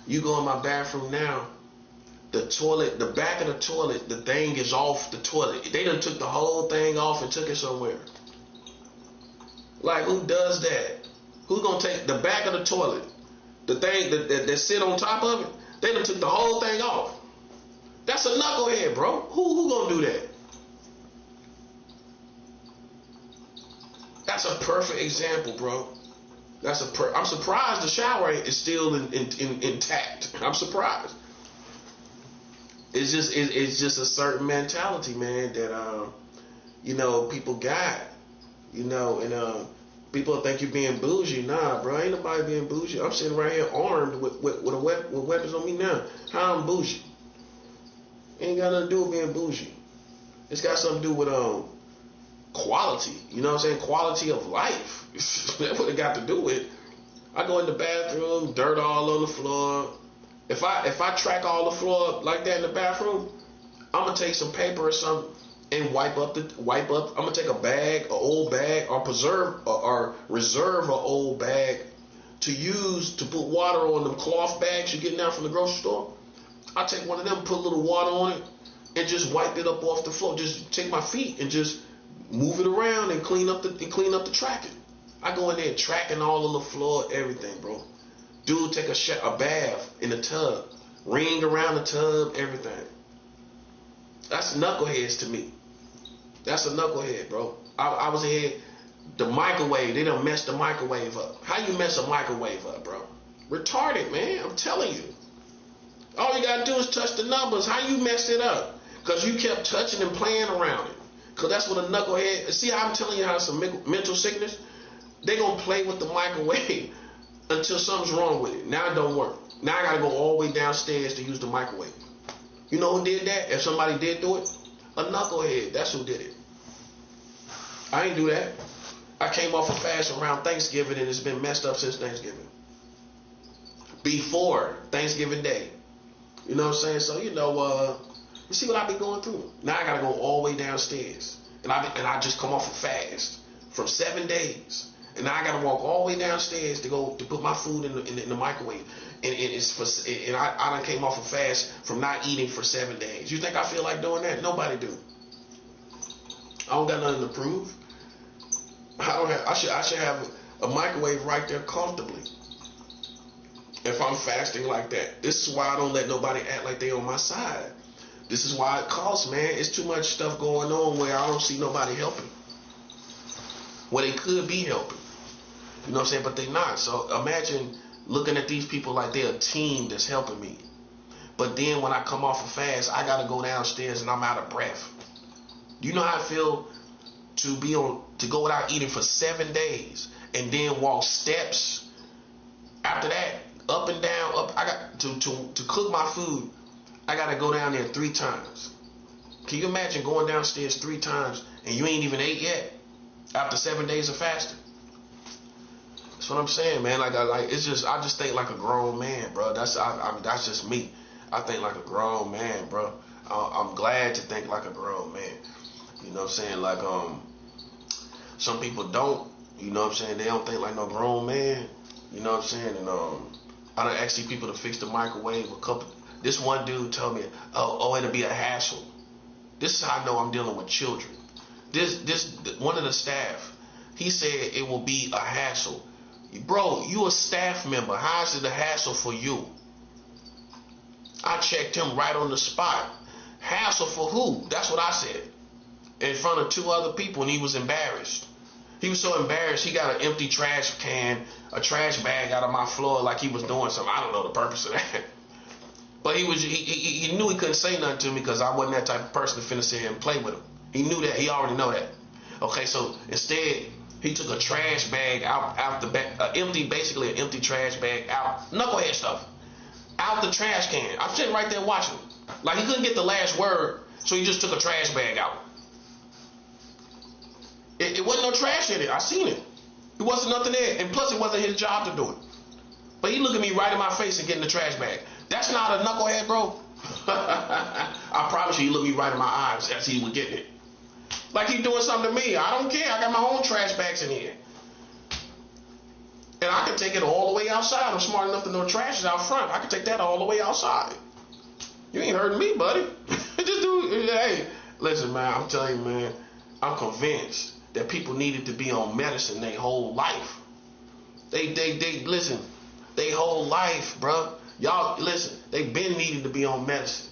You go in my bathroom now, the toilet, the back of the toilet, the thing is off the toilet. They done took the whole thing off and took it somewhere. Like, who does that? Who's gonna take the back of the toilet, the thing that sit on top of it? They done took the whole thing off. That's a knucklehead, bro. Who gonna do that? That's a perfect example, bro. I'm surprised the shower is still intact. I'm surprised. It's just a certain mentality, man, that people got. And people think you're being bougie. Nah, bro, ain't nobody being bougie. I'm sitting right here armed with weapons on me now. How I'm bougie? Ain't got nothing to do with being bougie. It's got something to do with quality. You know what I'm saying? Quality of life. That's what it got to do with. I go in the bathroom, dirt all on the floor. If I track all the floor like that in the bathroom, I'm gonna take some paper or something and wipe up. I'm gonna take a bag, an old bag, or reserve an old bag to use to put water on them cloth bags you're getting out from the grocery store. I take one of them, put a little water on it, and just wipe it up off the floor. Just take my feet and just move it around and clean up the tracking. I go in there tracking all on the floor, everything, bro. Dude, take a bath in the tub, ring around the tub, everything. That's knuckleheads to me. That's a knucklehead, bro. I was ahead. The microwave, they done messed the microwave up. How you mess a microwave up, bro? Retarded, man. I'm telling you. All you gotta do is touch the numbers. How you messed it up? Because you kept touching and playing around it. Because that's what a knucklehead. See how I'm telling you how it's a mental sickness? They gonna play with the microwave until something's wrong with it. Now it don't work. Now I gotta go all the way downstairs to use the microwave. You know who did that? If somebody did do it, a knucklehead. That's who did it. I ain't do that. I came off a fast around Thanksgiving and it's been messed up since Thanksgiving. Before Thanksgiving Day. You know what I'm saying? So you see what I be going through. Now I gotta go all the way downstairs. And I just come off a fast from 7 days. And now I gotta walk all the way downstairs to put my food in the microwave. And I done came off a fast from not eating for 7 days. You think I feel like doing that? Nobody do. I don't got nothing to prove. I should have a microwave right there comfortably. If I'm fasting like that. This is why I don't let nobody act like they on my side. This is why it costs, man. It's too much stuff going on where I don't see nobody helping. Where they could be helping. You know what I'm saying? But they not. So imagine looking at these people like they're a team that's helping me. But then when I come off a fast, I got to go downstairs and I'm out of breath. Do you know how I feel to go without eating for 7 days and then walk steps? After that, up and down, up. I got to cook my food. I got to go down there 3 times. Can you imagine going downstairs 3 times and you ain't even ate yet after 7 days of fasting? That's what I'm saying, man. I just think like a grown man, bro. That's just me. I think like a grown man, bro. I'm glad to think like a grown man. You know what I'm saying? Like some people don't. You know what I'm saying? They don't think like no grown man. You know what I'm saying? And I done asked these people to fix the microwave a couple. This one dude told me, oh, it'll be a hassle. This is how I know I'm dealing with children. This one of the staff, he said it will be a hassle. Bro, you a staff member. How is it a hassle for you? I checked him right on the spot. Hassle for who? That's what I said. In front of 2 other people, and he was embarrassed. He was so embarrassed, he got an empty trash can, a trash bag out of my floor like he was doing something. I don't know the purpose of that. But he knew he couldn't say nothing to me because I wasn't that type of person to finna sit here and play with him. He knew that. He already know that. Okay, so instead, he took a trash bag out the bag, basically an empty trash bag out, knucklehead stuff, out the trash can. I'm sitting right there watching him. Like he couldn't get the last word, so he just took a trash bag out. It wasn't no trash in it. I seen it. It wasn't nothing there. And plus it wasn't his job to do it. But he looked at me right in my face and get in the trash bag. That's not a knucklehead, bro. I promise promise you, he looked me right in my eyes as he was getting it. Like he doing something to me. I don't care. I got my own trash bags in here. And I can take it all the way outside. I'm smart enough to know trash is out front. I can take that all the way outside. You ain't hurting me, buddy. Just do, hey, listen, man, I'm telling you, man, I'm convinced that people needed to be on medicine their whole life. They listen, their whole life, bro. Y'all, listen, they been needing to be on medicine.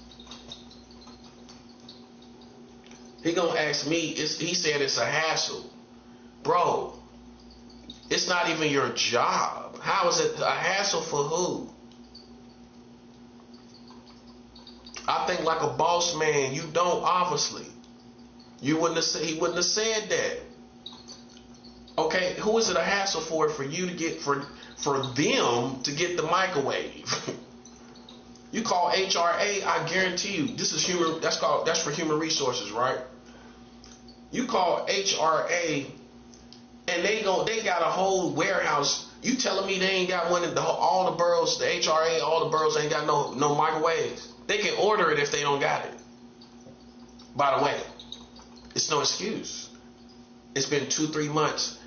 He gonna ask me, he said it's a hassle. Bro, it's not even your job. How is it a hassle for who? I think like a boss man, you don't, obviously. He wouldn't have said that. Okay, who is it a hassle for you to get, for them to get the microwave? You call HRA, I guarantee you, this is human, that's for human resources, right? You call HRA and they got a whole warehouse. You telling me they ain't got one in all the boroughs, the HRA, all the boroughs ain't got no microwaves. They can order it if they don't got it. By the way, it's no excuse. It's been 2-3 months.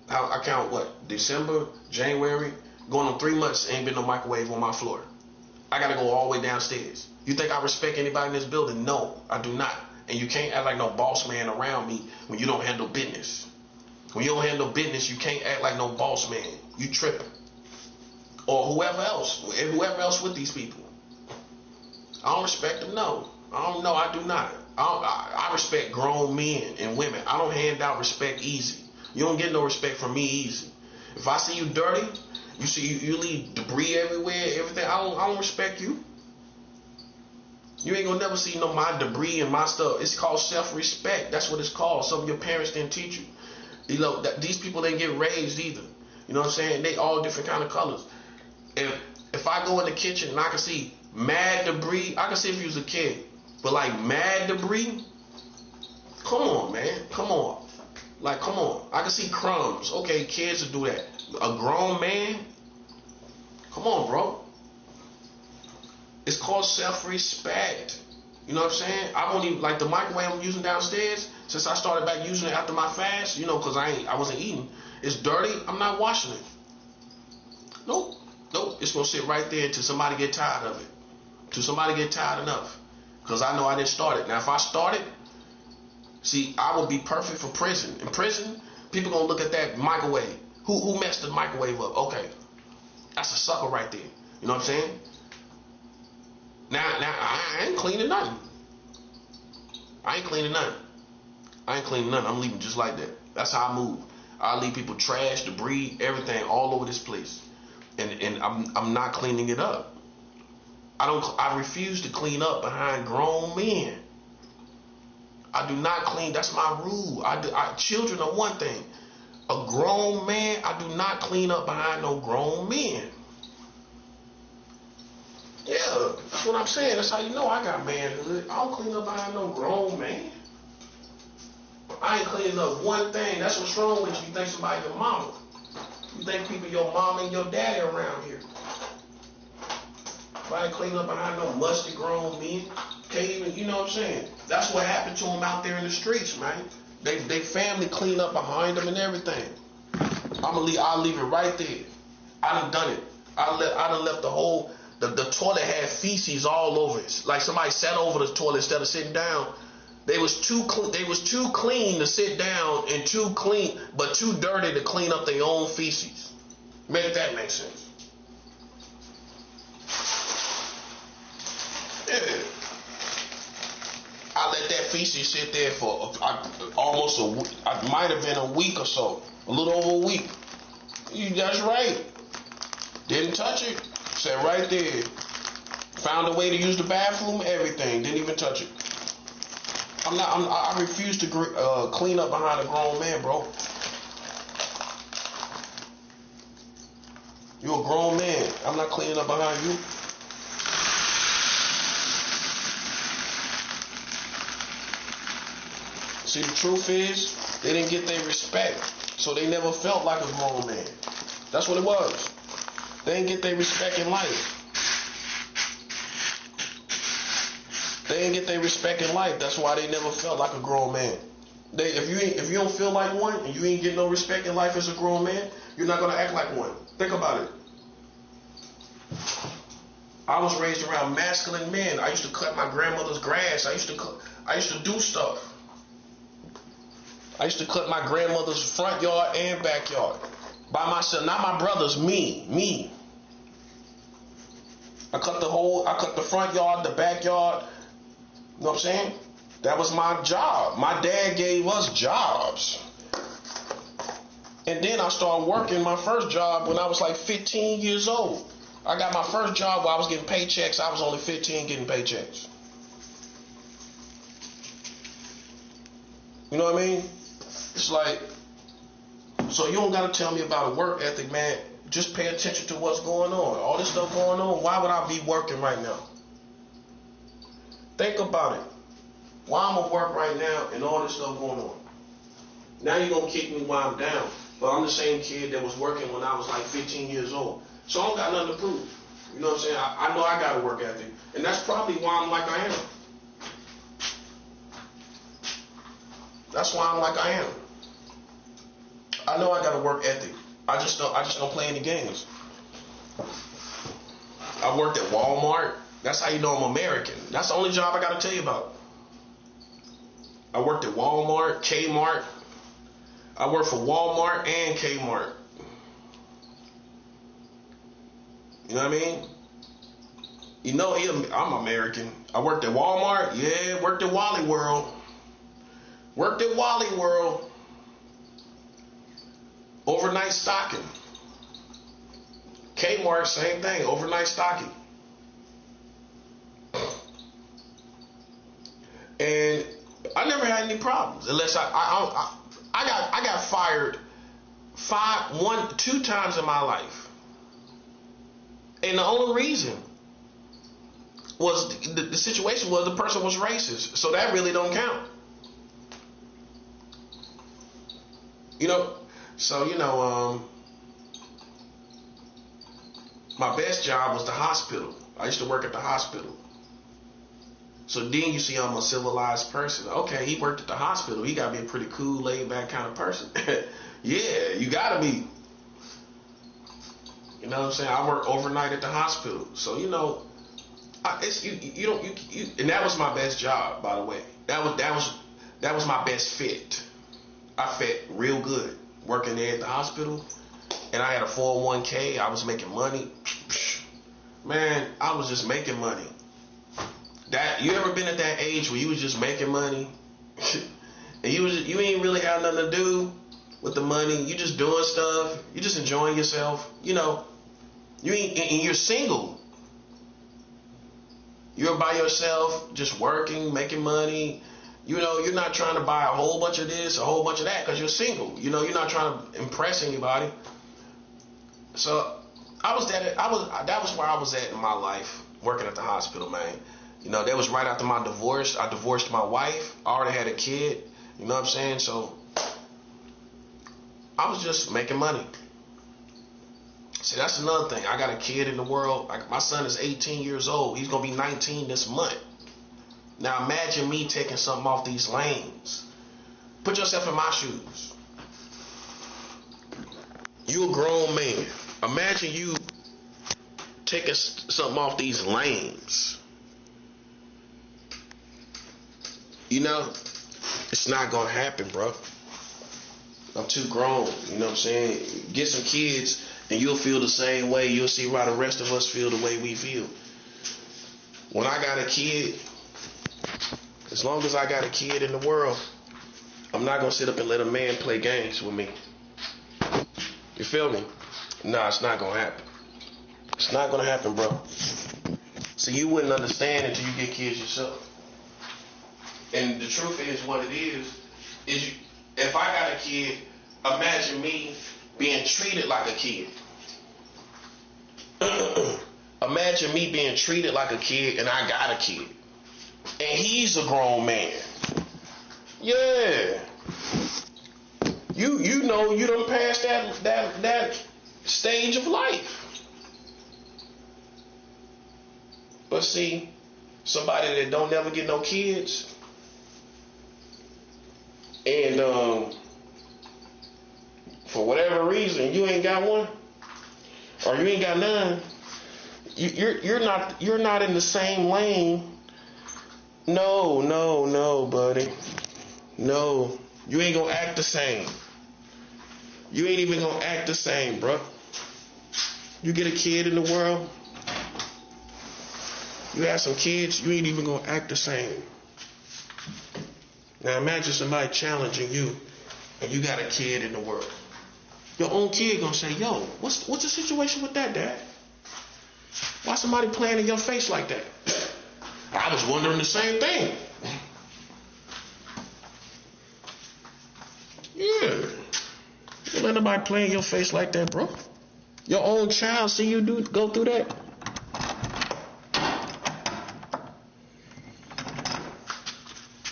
I count what? December, January, going on 3 months, ain't been no microwave on my floor. I gotta go all the way downstairs. You think I respect anybody in this building? No, I do not. And you can't act like no boss man around me when you don't handle business. When you don't handle business, you can't act like no boss man. You tripping. Or whoever else with these people. I don't respect them, no. I do not. I respect grown men and women. I don't hand out respect easy. You don't get no respect from me easy. If I see you dirty, you leave debris everywhere, everything, I don't respect you. You ain't gonna never see my debris and my stuff. It's called self-respect. That's what it's called. Something your parents didn't teach you. You know, these people didn't get raised either. You know what I'm saying? They all different kind of colors. If I go in the kitchen and I can see mad debris, I can see if you was a kid. But like mad debris, come on, man. Come on. Like, come on. I can see crumbs. Okay, kids will do that. A grown man? Come on, bro. It's called self-respect. You know what I'm saying? I won't even, like the microwave I'm using downstairs, since I started back using it after my fast, you know, because I wasn't eating. It's dirty. I'm not washing it. Nope. It's going to sit right there until somebody get tired of it. Till somebody get tired enough. Because I know I didn't start it. Now, if I started, see, I would be perfect for prison. In prison, people going to look at that microwave. Who messed the microwave up? Okay. That's a sucker right there. You know what I'm saying? Now, I ain't cleaning nothing. I ain't cleaning nothing. I'm leaving just like that. That's how I move. I leave people trash, debris, everything all over this place. And I'm not cleaning it up. I refuse to clean up behind grown men. I do not clean. That's my rule. Children are one thing. A grown man, I do not clean up behind no grown men. Yeah, that's what I'm saying. That's how you know I got manhood. I don't clean up behind no grown man. I ain't cleaning up one thing. That's what's wrong with you. You think somebody your mama. You think people your mama and your daddy around here. If I ain't cleaning up behind no musty grown men, can't even, you know what I'm saying? That's what happened to them out there in the streets, man. They family clean up behind them and everything. I'll leave it right there. I done it. I done left the whole, the toilet had feces all over it. Like somebody sat over the toilet instead of sitting down. They was too clean to sit down and too clean, but too dirty to clean up their own feces. Make that make sense? Yeah. I let that feces sit there for almost a week. I might have been a week or so, a little over a week. That's right. Didn't touch it. Sat right there. Found a way to use the bathroom. Everything. Didn't even touch it. I refuse to clean up behind a grown man, bro. You're a grown man. I'm not cleaning up behind you. See, the truth is, they didn't get their respect, so they never felt like a grown man. That's what it was. They didn't get their respect in life. They didn't get their respect in life. That's why they never felt like a grown man. If you don't feel like one and you ain't get no respect in life as a grown man, you're not gonna act like one. Think about it. I was raised around masculine men. I used to cut my grandmother's grass. I used to do stuff. I used to cut my grandmother's front yard and backyard by myself. Not my brothers, me. I cut the front yard, the backyard. You know what I'm saying? That was my job. My dad gave us jobs. And then I started working my first job when I was like 15 years old. I got my first job where I was getting paychecks. I was only 15 getting paychecks. You know what I mean? It's like, so you don't got to tell me about a work ethic, man. Just pay attention to what's going on. All this stuff going on, why would I be working right now? Think about it. Why I'm at work right now and all this stuff going on? Now you're going to kick me while I'm down. But I'm the same kid that was working when I was like 15 years old. So I don't got nothing to prove. You know what I'm saying? I know I got a work ethic. And that's probably why I'm like I am. That's why I'm like I am. I know I got a work ethic. I just don't play any games. I worked at Walmart. That's how you know I'm American. That's the only job I got to tell you about. I worked at Walmart, Kmart. I worked for Walmart and Kmart. You know what I mean? You know, I'm American. I worked at Walmart. Yeah, worked at Wally World. Worked at Wally World. Overnight stocking. Kmart, same thing. Overnight stocking. And I never had any problems unless I got fired 2 times in my life. And the only reason was the situation was the person was racist. So that really don't count. You know, so, my best job was the hospital. I used to work at the hospital. So then you see I'm a civilized person. Okay, he worked at the hospital. He got to be a pretty cool, laid-back kind of person. Yeah, you got to be. You know what I'm saying? I work overnight at the hospital. So, and that was my best job, by the way. That was my best fit. I fit real good working there at the hospital. And I had a 401k. I was making money. Man, I was just making money. You ever been at that age where you was just making money and you ain't really have nothing to do with the money? You just doing stuff. You just enjoying yourself. And you're single. You're by yourself, just working, making money. You're not trying to buy a whole bunch of this, a whole bunch of that, because you're single. You're not trying to impress anybody. So that was where I was at in my life, working at the hospital, man. That was right after my divorce. I divorced my wife. I already had a kid. You know what I'm saying? So I was just making money. See, that's another thing. I got a kid in the world. My son is 18 years old. He's going to be 19 this month. Now imagine me taking something off these lanes. Put yourself in my shoes. You a grown man. Imagine you taking something off these lanes. It's not going to happen, bro. I'm too grown. You know what I'm saying? Get some kids and you'll feel the same way. You'll see why the rest of us feel the way we feel. When I got a kid, as long as I got a kid in the world, I'm not going to sit up and let a man play games with me. You feel me? Nah, it's not going to happen. It's not going to happen, bro. So you wouldn't understand until you get kids yourself. And the truth is what it is if I got a kid, imagine me being treated like a kid. Imagine me being treated like a kid and I got a kid. And he's a grown man. Yeah. You done passed that stage of life. But see, somebody that don't never get no kids, and for whatever reason you ain't got one, or you ain't got none, you're not in the same lane. No, buddy. No, you ain't gonna act the same. You ain't even gonna act the same, bro. You get a kid in the world, you have some kids, you ain't even gonna act the same. Now imagine somebody challenging you, and you got a kid in the world. Your own kid gonna say, yo, what's the situation with that, Dad? Why somebody playing in your face like that? I was wondering the same thing. Yeah. You let nobody play in your face like that, bro. Your own child see you go through that.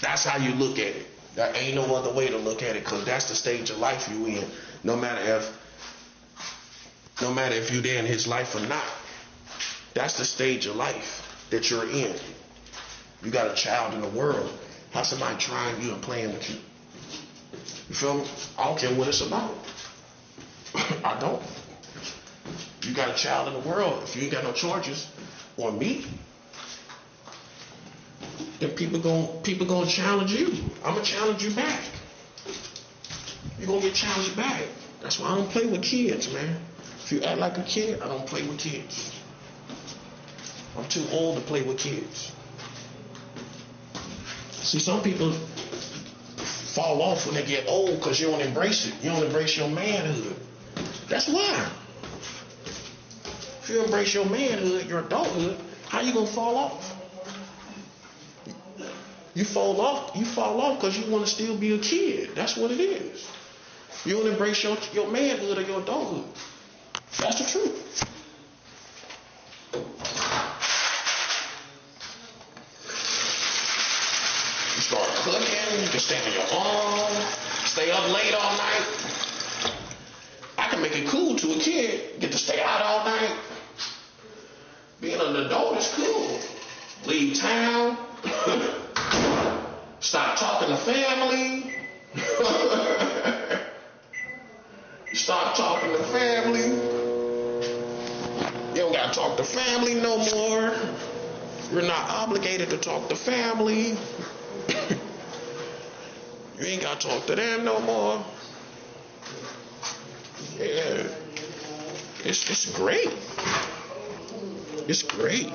That's how you look at it. There ain't no other way to look at it, because that's the stage of life you in. No matter if you're there in his life or not. That's the stage of life that you're in. You got a child in the world. How somebody trying you and playing with you? You feel me? I don't care what it's about. I don't. You got a child in the world. If you ain't got no charges on me, then people gonna challenge you. I'm gonna challenge you back. You're gonna get challenged back. That's why I don't play with kids, man. If you act like a kid, I don't play with kids. I'm too old to play with kids. See, some people fall off when they get old because you don't embrace it. You don't embrace your manhood. That's why. If you embrace your manhood, your adulthood, how you gonna fall off? You fall off because you want to still be a kid. That's what it is. You don't embrace your manhood or your adulthood. That's the truth. You start cooking, you can stay on your own, stay up late all night. I can make it cool to a kid, get to stay out all night. Being an adult is cool. Leave town. Stop talking to family. Stop talking to family. You don't gotta talk to family no more. You're not obligated to talk to family. You ain't gotta talk to them no more. Yeah. It's great. It's great.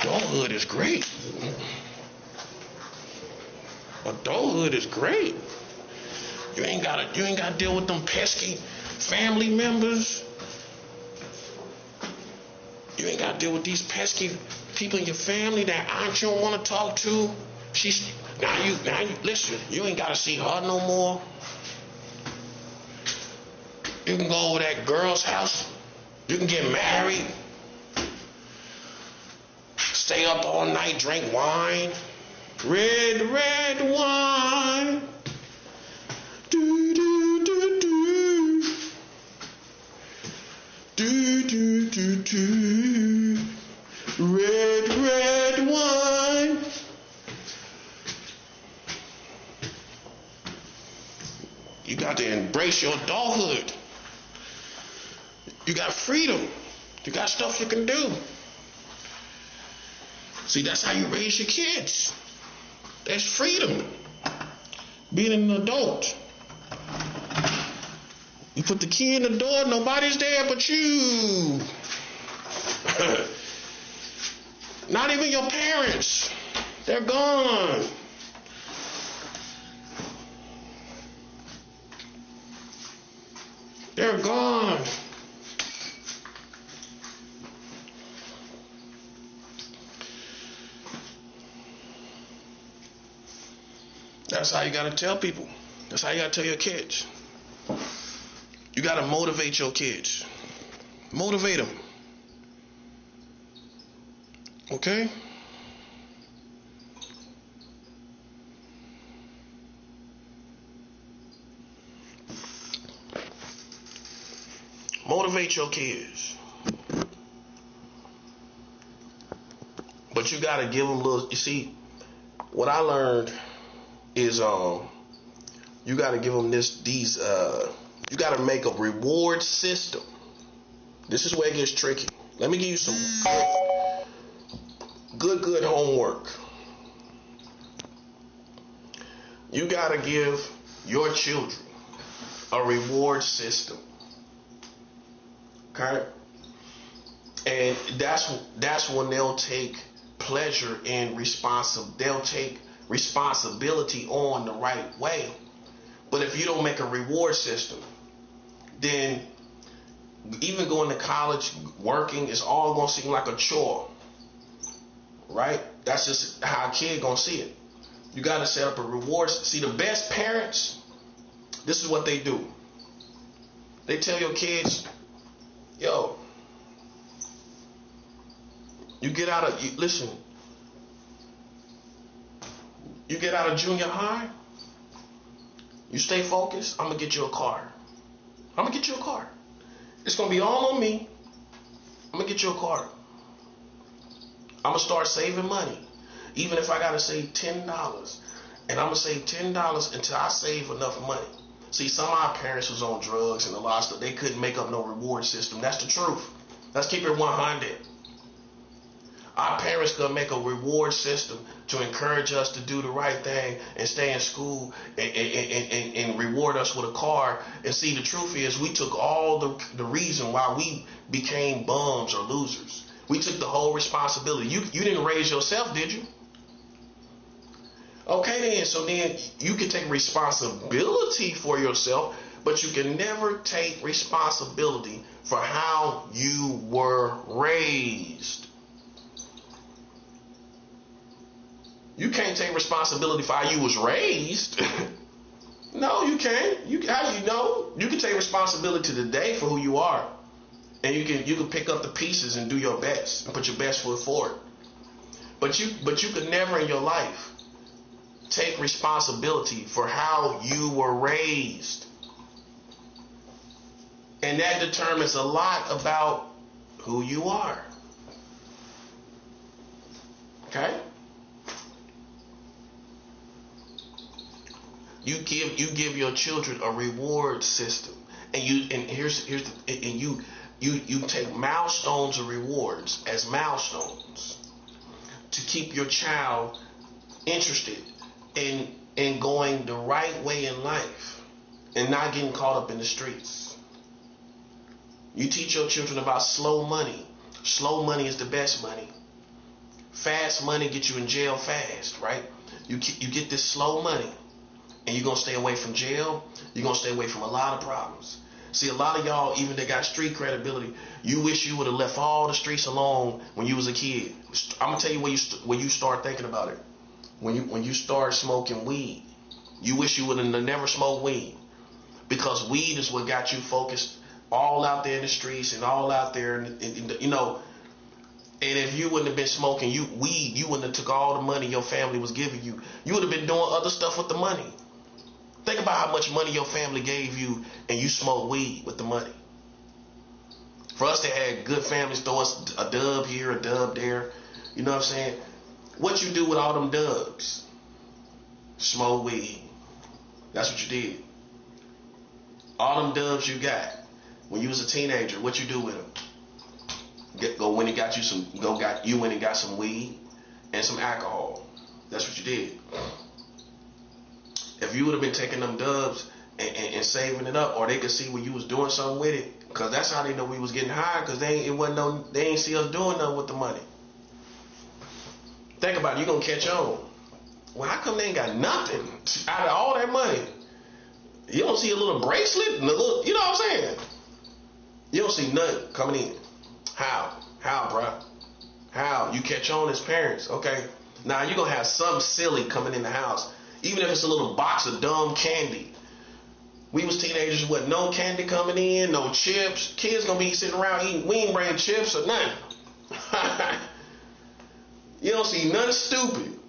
Adulthood is great. Adulthood is great. You ain't gotta deal with them pesky family members. You ain't gotta deal with these pesky people in your family that aunt you don't want to talk to. Now you listen, you ain't gotta see her no more. You can go over that girl's house. You can get married. Stay up all night, drink wine. Red wine. Do do do do. Do do do do. Red wine. You got to embrace your adulthood. You got freedom. You got stuff you can do. See, that's how you raise your kids. There's freedom. Being an adult. You put the key in the door, nobody's there but you. Not even your parents. They're gone. They're gone. That's how you gotta tell people. That's how you gotta tell your kids. You gotta motivate your kids. Motivate them. Okay? Motivate your kids. But you gotta give them little. You see, what I learned is you gotta give them you gotta make a reward system. This is where it gets tricky. Let me give you some good homework. You gotta give your children a reward system. Okay? And that's when they'll take pleasure in they'll take responsibility on the right way. But if you don't make a reward system, then even going to college, working, is all gonna seem like a chore. Right? That's just how a kid gonna see it. You gotta set up a reward. See, the best parents, this is what they do. They tell your kids, yo, you get out of junior high, you stay focused, I'm gonna get you a car. It's gonna be all on me. I'm gonna get you a car. I'm gonna start saving money. Even if I gotta save $10. And I'm gonna save $10 until I save enough money. See, some of our parents was on drugs and a lot of stuff. They couldn't make up no reward system. That's the truth. Let's keep it 100. Our parents could make a reward system to encourage us to do the right thing and stay in school and reward us with a car. And see, the truth is, we took all the reason why we became bums or losers. We took the whole responsibility. You didn't raise yourself, did you? Okay then, so then you can take responsibility for yourself, but you can never take responsibility for how you were raised. You can't take responsibility for how you was raised. No, you can't. How do you know? You can take responsibility today for who you are. And you can pick up the pieces and do your best and put your best foot forward. But you could never in your life take responsibility for how you were raised. And that determines a lot about who you are. Okay? You give your children a reward system. And you take milestones of rewards as milestones to keep your child interested in going the right way in life and not getting caught up in the streets. You teach your children about slow money. Slow money is the best money. Fast money gets you in jail fast, right? You get this slow money and you're going to stay away from jail. You're going to stay away from a lot of problems. See, a lot of y'all, even they got street credibility, you wish you would have left all the streets alone when you was a kid. I'm going to tell you when you start thinking about it. When you start smoking weed, you wish you would have never smoked weed, because weed is what got you focused all out there in the streets and all out there, you know. And if you wouldn't have been smoking weed, you wouldn't have took all the money your family was giving you. You would have been doing other stuff with the money. Think about how much money your family gave you and you smoked weed with the money. For us to have good families throw us a dub here, a dub there, you know what I'm saying? What you do with all them dubs? Smoke weed. That's what you did. All them dubs you got when you was a teenager, what you do with them? You went and got some weed and some alcohol. That's what you did. If you would have been taking them dubs and saving it up, or they could see when you was doing something with it, because that's how they know we was getting high, because they ain't see us doing nothing with the money. Think about it, you're going to catch on. Well, how come they ain't got nothing out of all that money? You don't see a little bracelet, and a little, you know what I'm saying? You don't see nothing coming in. How, bruh? How? You catch on as parents, okay? Now, you're going to have something silly coming in the house, even if it's a little box of dumb candy. We was teenagers with no candy coming in, no chips. Kids going to be sitting around eating. We ain't bringing chips or nothing. You don't see nothing stupid.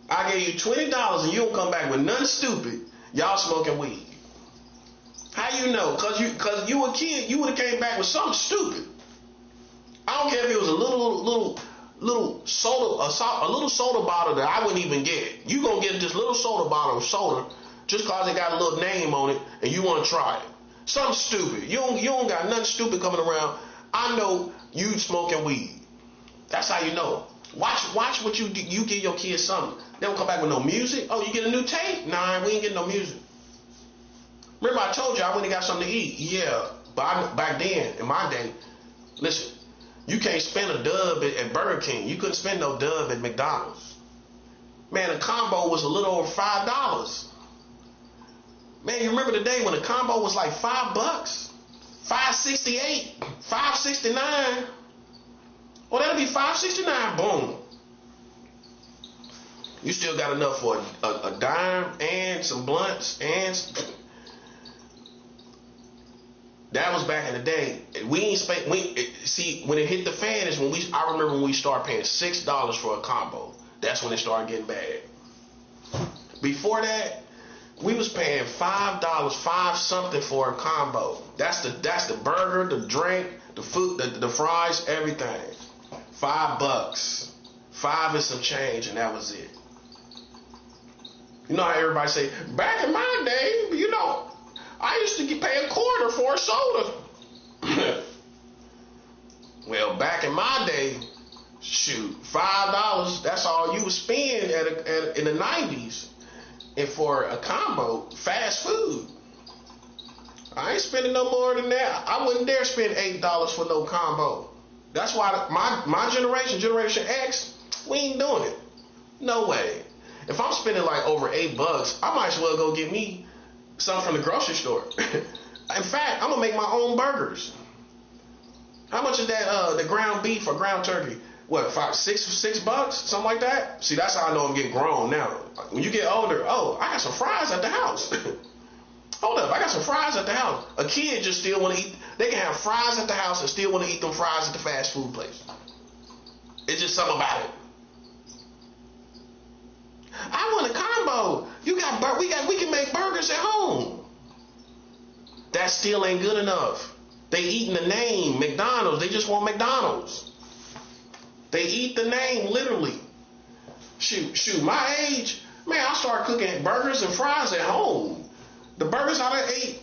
I gave you $20 and you don't come back with nothing stupid. Y'all smoking weed. How you know? Cause you a kid, you would have came back with something stupid. I don't care if it was a little little soda, a little soda bottle that I wouldn't even get. You gonna get this little soda bottle of soda just cause it got a little name on it, and you want to try it. Something stupid. You don't got nothing stupid coming around. I know you smoking weed. That's how you know. Watch what you do. You give your kids something. They don't come back with no music. Oh, you get a new tape? Nah, we ain't getting no music. Remember I told you I went and got something to eat. Yeah, but back then, in my day, listen, you can't spend a dub at Burger King. You couldn't spend no dub at McDonald's. Man, a combo was a little over $5. Man, you remember the day when a combo was like $5, $5.68, $5.69. Oh, that'll be $5.69. Boom. You still got enough for a dime and some blunts and that was back in the day. We ain't spent. See, when it hit the fan is when I remember when we started paying $6 for a combo. That's when it started getting bad. Before that, we was paying $5, 5 something for a combo. That's the burger, the drink, the food, the fries, everything. $5, 5 and some change, and that was it. You know how everybody say, back in my day, you know, I used to pay $0.25 for a soda. Well, back in my day, shoot, $5, that's all you would spend in the 90s. And for a combo, fast food. I ain't spending no more than that. I wouldn't dare spend $8 for no combo. That's why my generation, Generation X, we ain't doing it. No way. If I'm spending like over $8, I might as well go get me something from the grocery store. In fact, I'm gonna make my own burgers. How much is that? The ground beef or ground turkey? What, $6, something like that? See, that's how I know I'm getting grown now. When you get older, oh, I got some fries at the house. Hold up, I got some fries at the house. A kid just still want to eat. They can have fries at the house and still want to eat them fries at the fast food place. It's just something about it. I want a combo. We can make burgers at home. That still ain't good enough. They eating the name McDonald's. They just want McDonald's. They eat the name literally. Shoot, my age, man, I started cooking burgers and fries at home. The burgers I done ate,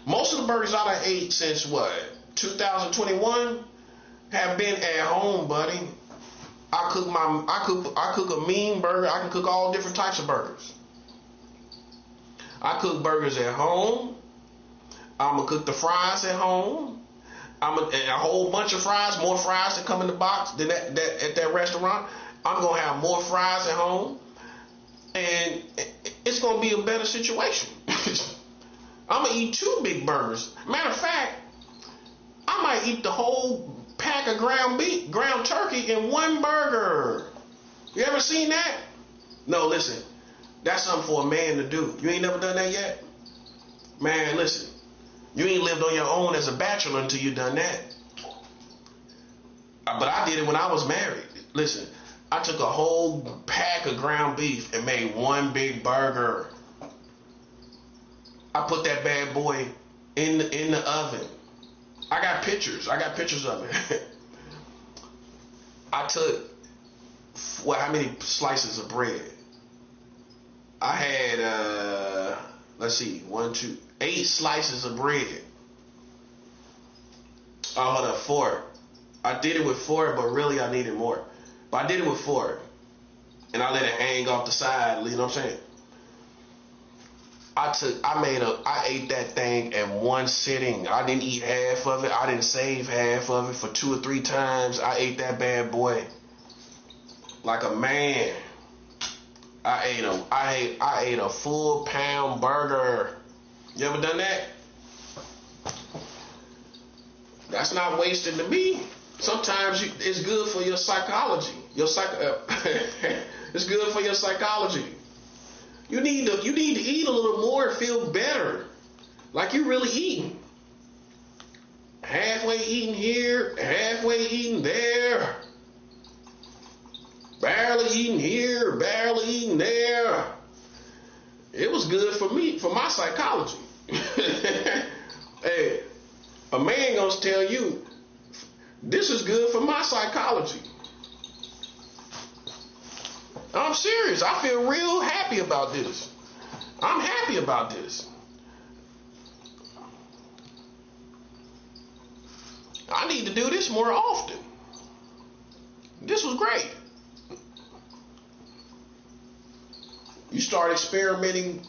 most of the burgers I done ate since what, 2021 have been at home, buddy. I cook a mean burger. I can cook all different types of burgers. I cook burgers at home. I'm gonna cook the fries at home. And a whole bunch of fries, more fries that come in the box than at that restaurant. I'm gonna have more fries at home, and it's gonna be a better situation. I'm gonna eat 2 big burgers. Matter of fact, I might eat the whole pack of ground turkey in one burger. You ever seen that? No, listen, that's something for a man to do. You ain't never done that yet? Man, listen, you ain't lived on your own as a bachelor until you done that. But I did it when I was married. Listen, I took a whole pack of ground beef and made one big burger. I put that bad boy in the oven. I got pictures of it. I took, how many slices of bread? I had, let's see, 8 slices of bread. Oh, hold up, 4. I did it with 4, but really I needed more. But I did it with 4. And I let it hang off the side, you know what I'm saying? I ate that thing in one sitting. I didn't eat half of it. I didn't save half of it. For 2 or 3 times, I ate that bad boy like a man. I ate a full pound burger. You ever done that? That's not wasted to me. Sometimes it's good for your psychology. It's good for your psychology. You need to eat a little more and feel better, like you're really eating. Halfway eating here, halfway eating there. Barely eating here, barely eating there. It was good for me, for my psychology. Hey, a man gonna tell you, this is good for my psychology. serious. I feel real happy about this. I'm happy about this. I need to do this more often. This was great. You start experimenting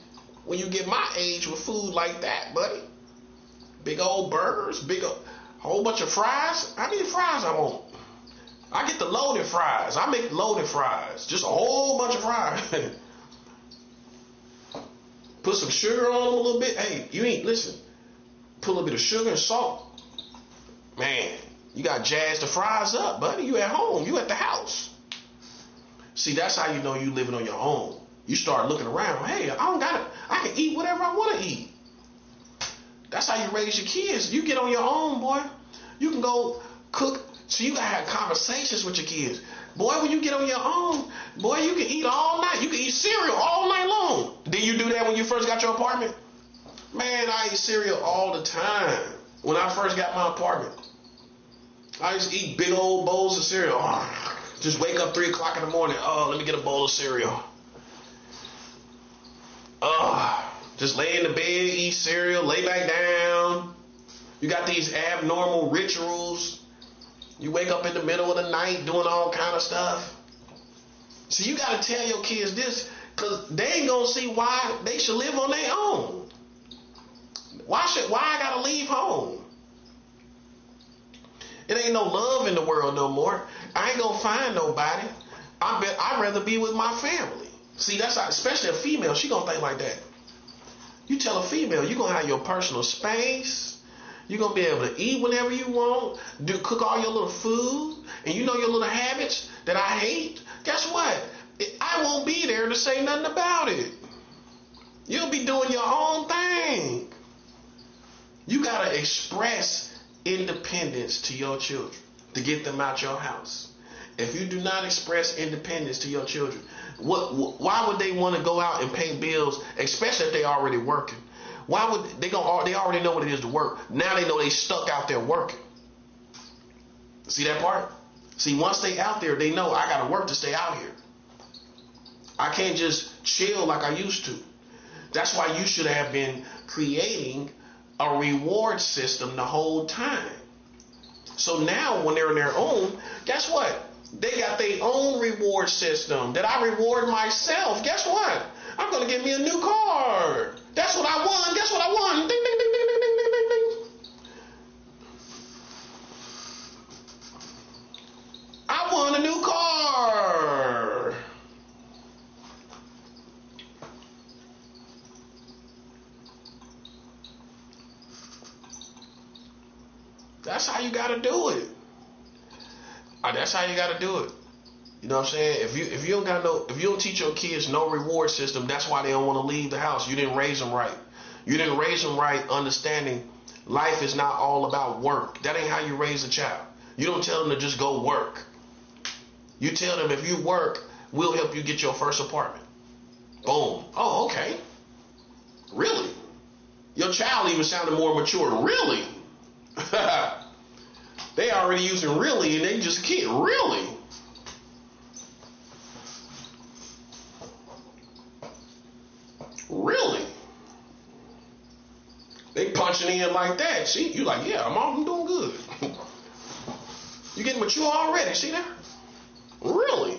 when you get my age with food like that, buddy. Big old burgers, whole bunch of fries. How many fries I want? I get the loaded fries. I make loaded fries. Just a whole bunch of fries. Put some sugar on them a little bit. Hey, listen. Put a little bit of sugar and salt. Man, you got to jazz the fries up, buddy. You at home. You at the house. See, that's how you know you living on your own. You start looking around. Hey, I can eat whatever I want to eat. That's how you raise your kids. You get on your own, boy. You can go cook. So you got to have conversations with your kids. Boy, when you get on your own, boy, you can eat all night. You can eat cereal all night long. Did you do that when you first got your apartment? Man, I eat cereal all the time. When I first got my apartment, I used to eat big old bowls of cereal. Just wake up 3 o'clock in the morning. Oh, let me get a bowl of cereal. Just lay in the bed, eat cereal, lay back down. You got these abnormal rituals. You wake up in the middle of the night doing all kind of stuff. So you got to tell your kids this, because they ain't going to see why they should live on their own. Why I got to leave home? It ain't no love in the world no more. I ain't going to find nobody. I'd rather be with my family. See, that's how, especially a female, she going to think like that. You tell a female, you're going to have your personal space. You're going to be able to eat whenever you want, cook all your little food, and you know your little habits that I hate. Guess what? I won't be there to say nothing about it. You'll be doing your own thing. You got to express independence to your children to get them out your house. If you do not express independence to your children, why would they want to go out and pay bills, especially if they already working? Why would they already know what it is to work. Now they know they stuck out there working. See that part? See, once they out there, they know I got to work to stay out here. I can't just chill like I used to. That's why you should have been creating a reward system the whole time. So now when they're on their own, guess what? They got their own reward system that I reward myself. Guess what? I'm going to get me a new car. That's what I won. Guess what I won? Ding, ding, ding, ding, ding, ding, ding, ding, ding. I won a new car. That's how you got to do it. That's how you got to do it. You know what I'm saying? If you don't teach your kids no reward system, that's why they don't want to leave the house. You didn't raise them right. You didn't raise them right understanding life is not all about work. That ain't how you raise a child. You don't tell them to just go work. You tell them if you work, we'll help you get your first apartment. Boom. Oh, okay. Really? Your child even sounded more mature. Really? They already using really and they just a kid. Really? Really? They punching in like that. See, you like, yeah, I'm doing good. You getting mature already? See that? Really?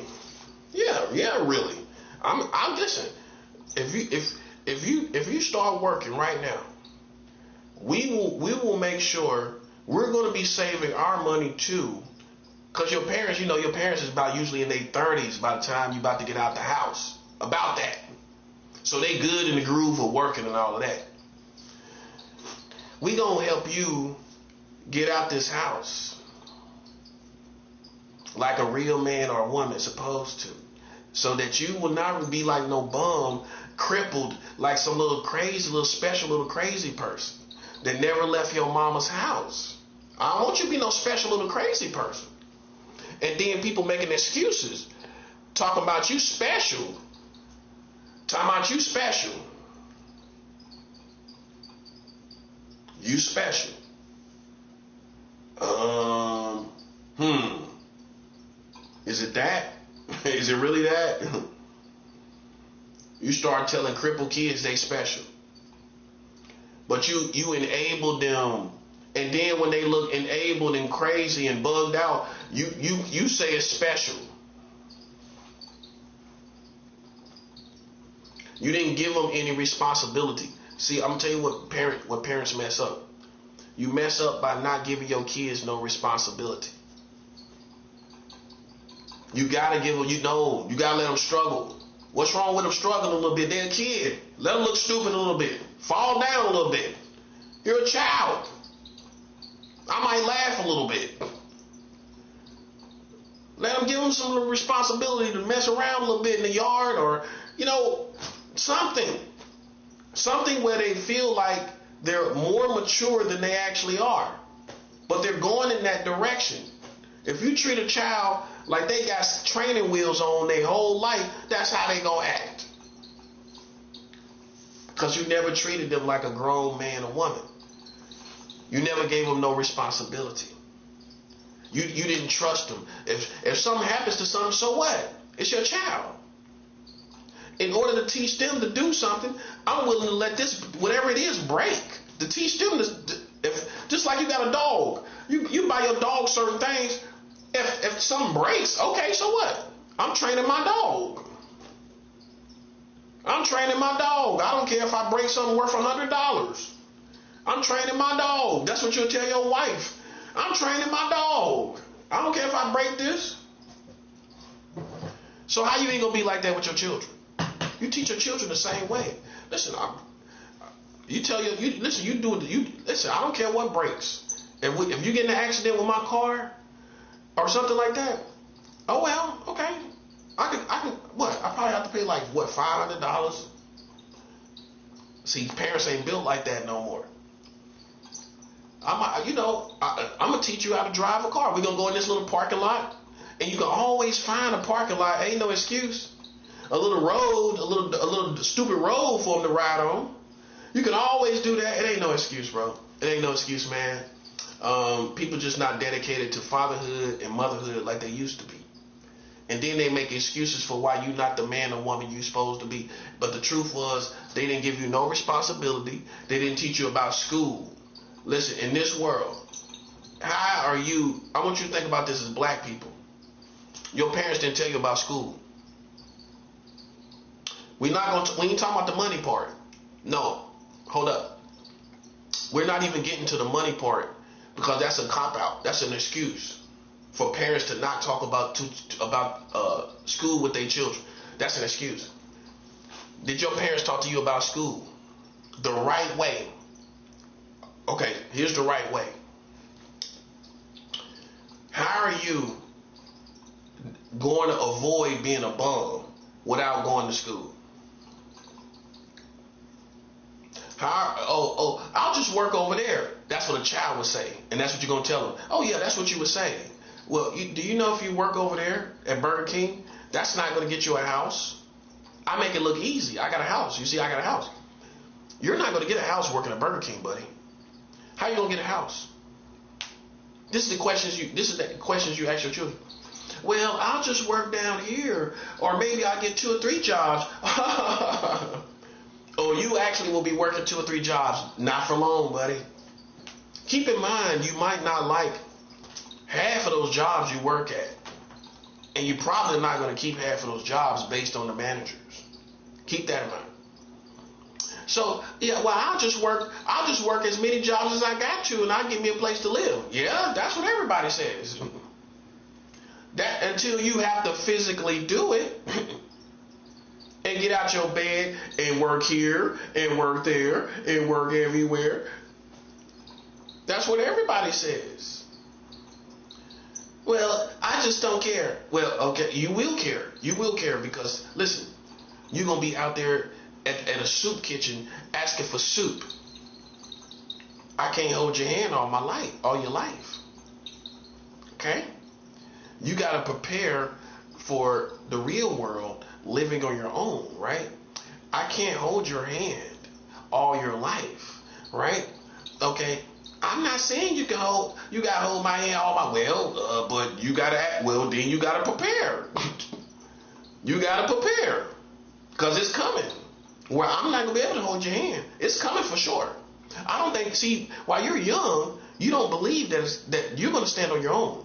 Yeah, really. I'm listen. If you start working right now, we will make sure we're going to be saving our money too. Because your parents is about usually in their 30s by the time you about to get out the house. About that. So they good in the groove of working and all of that. We gonna help you get out this house like a real man or woman is supposed to, so that you will not be like no bum, crippled like some little special crazy person that never left your mama's house. I don't want you to be no special little crazy person. And then people making excuses, talking about you special. Talking about you special. You special. Is it that? Is it really that? You start telling crippled kids they special. But you enable them, and then when they look enabled and crazy and bugged out, you say it's special. You didn't give them any responsibility. See, I'm gonna tell you what parents mess up. You mess up by not giving your kids no responsibility. You gotta give them, you gotta let them struggle. What's wrong with them struggling a little bit? They're a kid. Let them look stupid a little bit. Fall down a little bit. You're a child. I might laugh a little bit. Let them give them some responsibility to mess around a little bit in the yard, or, something. Something where they feel like they're more mature than they actually are. But they're going in that direction. If you treat a child like they got training wheels on their whole life, that's how they gonna act. Because you never treated them like a grown man or woman. You never gave them no responsibility. You didn't trust them. If something happens to something, so what? It's your child. In order to teach them to do something, I'm willing to let this, whatever it is, break. To teach them, just like you got a dog. You buy your dog certain things. If something breaks, okay, so what? I'm training my dog. I'm training my dog. I don't care if I break something worth $100. I'm training my dog. That's what you'll tell your wife. I'm training my dog. I don't care if I break this. So how you ain't gonna be like that with your children? You teach your children the same way. Listen, listen, I don't care what breaks. If you get in an accident with my car or something like that, oh well, okay. I probably have to pay like $500. See, parents ain't built like that no more. I'm gonna teach you how to drive a car. We're gonna go in this little parking lot, and you can always find a parking lot. Ain't no excuse. A little road, a little stupid road for them to ride on. You can always do that. It ain't no excuse, bro. It ain't no excuse, man. People just not dedicated to fatherhood and motherhood like they used to be. And then they make excuses for why you not the man or woman you supposed to be. But the truth was, they didn't give you no responsibility. They didn't teach you about school. Listen, in this world, I want you to think about this as black people. Your parents didn't tell you about school. We ain't talking about the money part. No, hold up. We're not even getting to the money part, because that's a cop-out. That's an excuse for parents to not talk about school with their children. That's an excuse. Did your parents talk to you about school the right way? Okay, here's the right way. How are you going to avoid being a bum without going to school? I'll just work over there. That's what a child would say. And that's what you're going to tell them. Oh, yeah, that's what you would say. Well, do you know if you work over there at Burger King, that's not going to get you a house? I make it look easy. I got a house. You see, I got a house. You're not going to get a house working at Burger King, buddy. How you going to get a house? This is the questions you ask your children. Well, I'll just work down here, or maybe I'll get 2 or 3 jobs. Or you actually will be working 2 or 3 jobs. Not for long, buddy. Keep in mind, you might not like half of those jobs you work at. And you're probably not going to keep half of those jobs based on the managers. Keep that in mind. So, yeah, well, I'll just work as many jobs as I got to, and I'll give me a place to live. Yeah, that's what everybody says. That until you have to physically do it. And get out your bed and work here and work there and work everywhere. That's what everybody says. Well, I just don't care. Well, okay, you will care. You will care because, listen, you're going to be out there at a soup kitchen asking for soup. I can't hold your hand all your life. Okay? You got to prepare for the real world, living on your own, right? I can't hold your hand all your life, right? Okay, I'm not saying you gotta hold my hand all my but you gotta then you gotta prepare. You gotta prepare, Because it's coming. Where I'm not going to be able to hold your hand. It's coming for sure. I don't think, see, while you're young, you don't believe that you're going to stand on your own.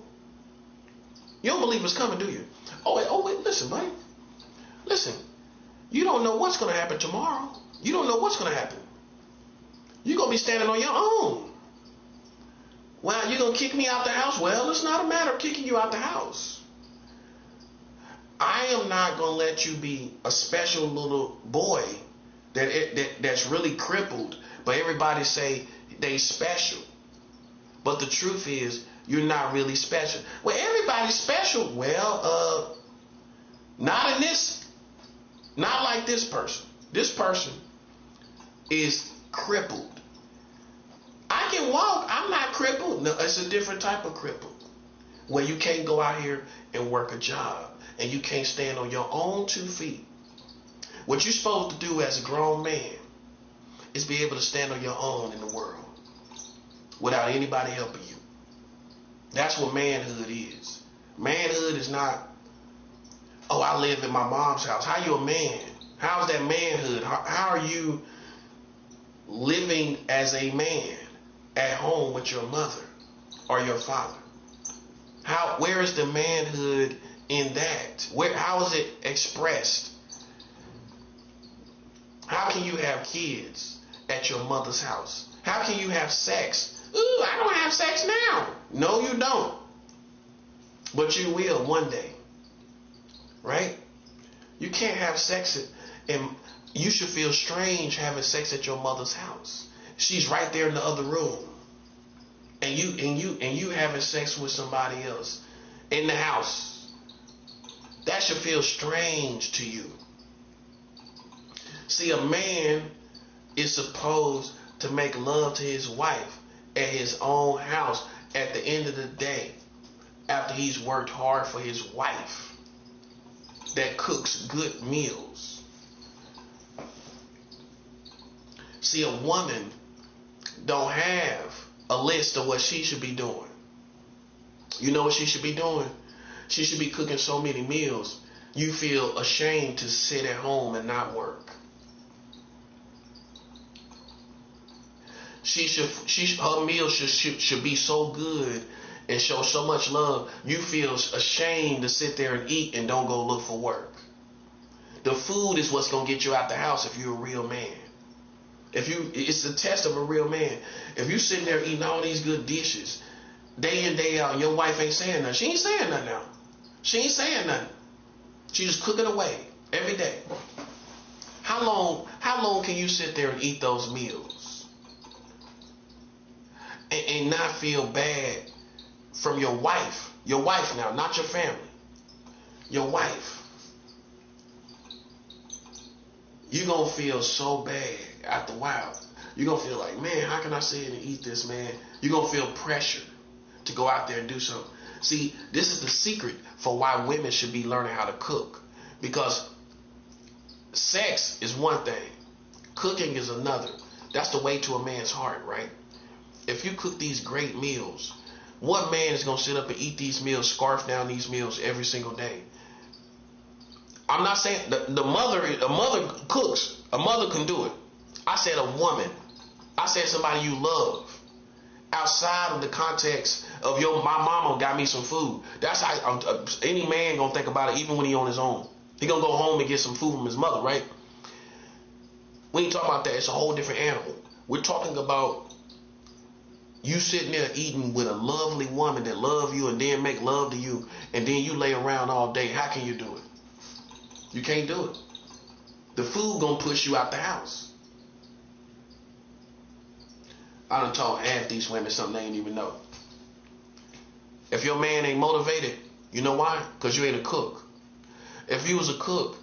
You don't believe it's coming, do you? Oh, wait, listen, buddy. Listen, you don't know what's going to happen tomorrow. You don't know what's going to happen. You're going to be standing on your own. Well, you're going to kick me out the house? Well, it's not a matter of kicking you out the house. I am not going to let you be a special little boy that's really crippled, but everybody say they special. But the truth is, you're not really special. Well, everybody's special. Well, not like this person. This person is crippled. I can walk. I'm not crippled. No, it's a different type of crippled. Where you can't go out here and work a job. And you can't stand on your own 2 feet. What you're supposed to do as a grown man is be able to stand on your own in the world without anybody helping you. That's what manhood is. Manhood is not, oh, I live in my mom's house. How you a man? How's that manhood? How are you living as a man at home with your mother or your father? Where is the manhood in that? How is it expressed? How can you have kids at your mother's house? How can you have sex? Ooh, I don't have sex now. No, you don't. But you will one day. Right? You can't have sex and you should feel strange having sex at your mother's house. She's right there in the other room. And you having sex with somebody else in the house. That should feel strange to you. See, a man is supposed to make love to his wife at his own house at the end of the day, after he's worked hard for his wife that cooks good meals. See, a woman don't have a list of what she should be doing. You know what she should be doing? She should be cooking so many meals you feel ashamed to sit at home and not work. Her meals should be so good and show so much love you feel ashamed to sit there and eat and don't go look for work. The food is what's gonna get you out the house if you're a real man. It's the test of a real man. If you sitting there eating all these good dishes day in, day out, and your wife ain't saying nothing. She ain't saying nothing now. She ain't saying nothing. She just cooking away every day. How long can you sit there and eat those meals and not feel bad from your wife? Your wife now, not your family. Your wife. You're going to feel so bad after a while. You're going to feel like, man, how can I sit and eat this, man? You're going to feel pressure to go out there and do something. See, this is the secret for why women should be learning how to cook. Because sex is one thing. Cooking is another. That's the way to a man's heart, right? If you cook these great meals, what man is going to sit up and eat these meals, scarf down these meals every single day? I'm not saying a mother cooks. A mother can do it. I said a woman. I said somebody you love. Outside of the context of my mama got me some food. That's how any man gonna think about it, even when he on his own. He gonna go home and get some food from his mother, right? We ain't talking about that. It's a whole different animal. We're talking about you sitting there eating with a lovely woman that love you and then make love to you, and then you lay around all day. How can you do it? You can't do it. The food gonna push you out the house. I done taught half these women something they ain't even know. If your man ain't motivated, you know why? Because you ain't a cook. If you was a cook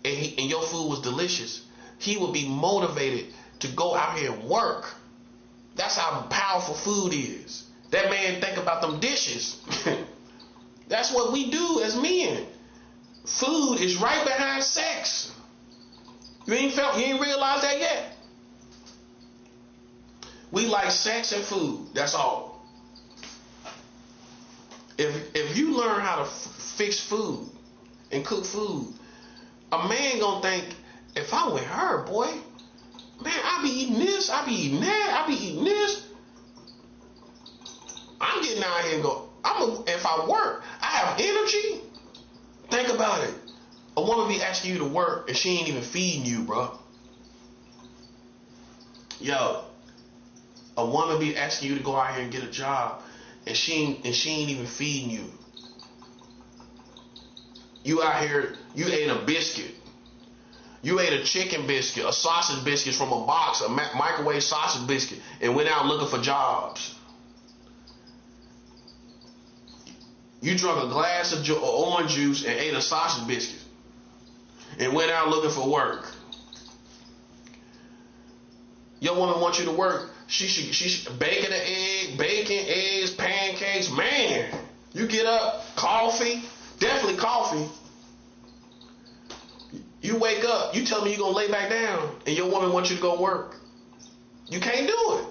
and your food was delicious, he would be motivated to go out here and work. That's how powerful food is. That man think about them dishes. That's what we do as men. Food is right behind sex. You ain't realized that yet? We like sex and food. That's all. If you learn how to fix food and cook food, A man gonna think, if I'm with her, boy, man, I be eating this, I be eating that, I be eating this. I'm getting out here and go, if I work, I have energy. Think about it. A woman be asking you to work and she ain't even feeding you, bro. Yo, a woman be asking you to go out here and get a job and she ain't even feeding you. You out here, you ate a biscuit. You ate a chicken biscuit, a sausage biscuit from a box, a microwave sausage biscuit, and went out looking for jobs. You drank a glass of orange juice and ate a sausage biscuit and went out looking for work. Your woman wants you to work. She should bacon, eggs, pancakes. Man, you get up, coffee, definitely coffee. You wake up, you tell me you're going to lay back down, and your woman wants you to go work. You can't do it.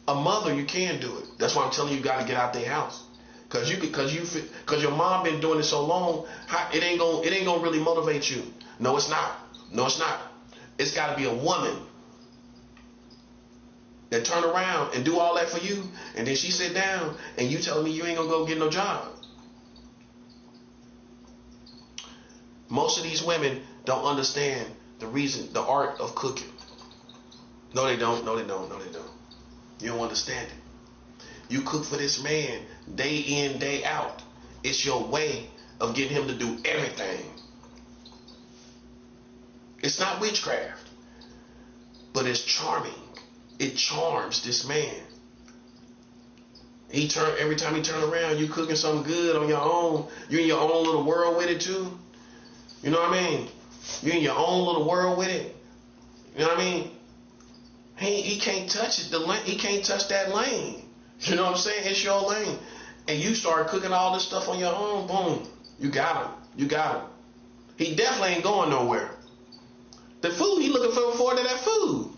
A mother, you can do it. That's why I'm telling you, got to get out their house. Cause your mom been doing it so long, it ain't gonna really motivate you. No, it's not. No, it's not. It's got to be a woman that turn around and do all that for you, and then she sit down, and you telling me you ain't gonna go get no job. Most of these women don't understand the art of cooking. No, they don't. No, they don't. No, they don't. You don't understand it. You cook for this man day in, day out. It's your way of getting him to do everything. It's not witchcraft, but it's charming. It charms this man. Every time he turn around, you cooking something good on your own. You in your own little world with it too. You know what I mean? You in your own little world with it. You know what I mean? He can't touch it. He can't touch that lane. You know what I'm saying? It's your lane. And you start cooking all this stuff on your own. Boom. You got him. You got him. He definitely ain't going nowhere. The food, he looking forward to that food.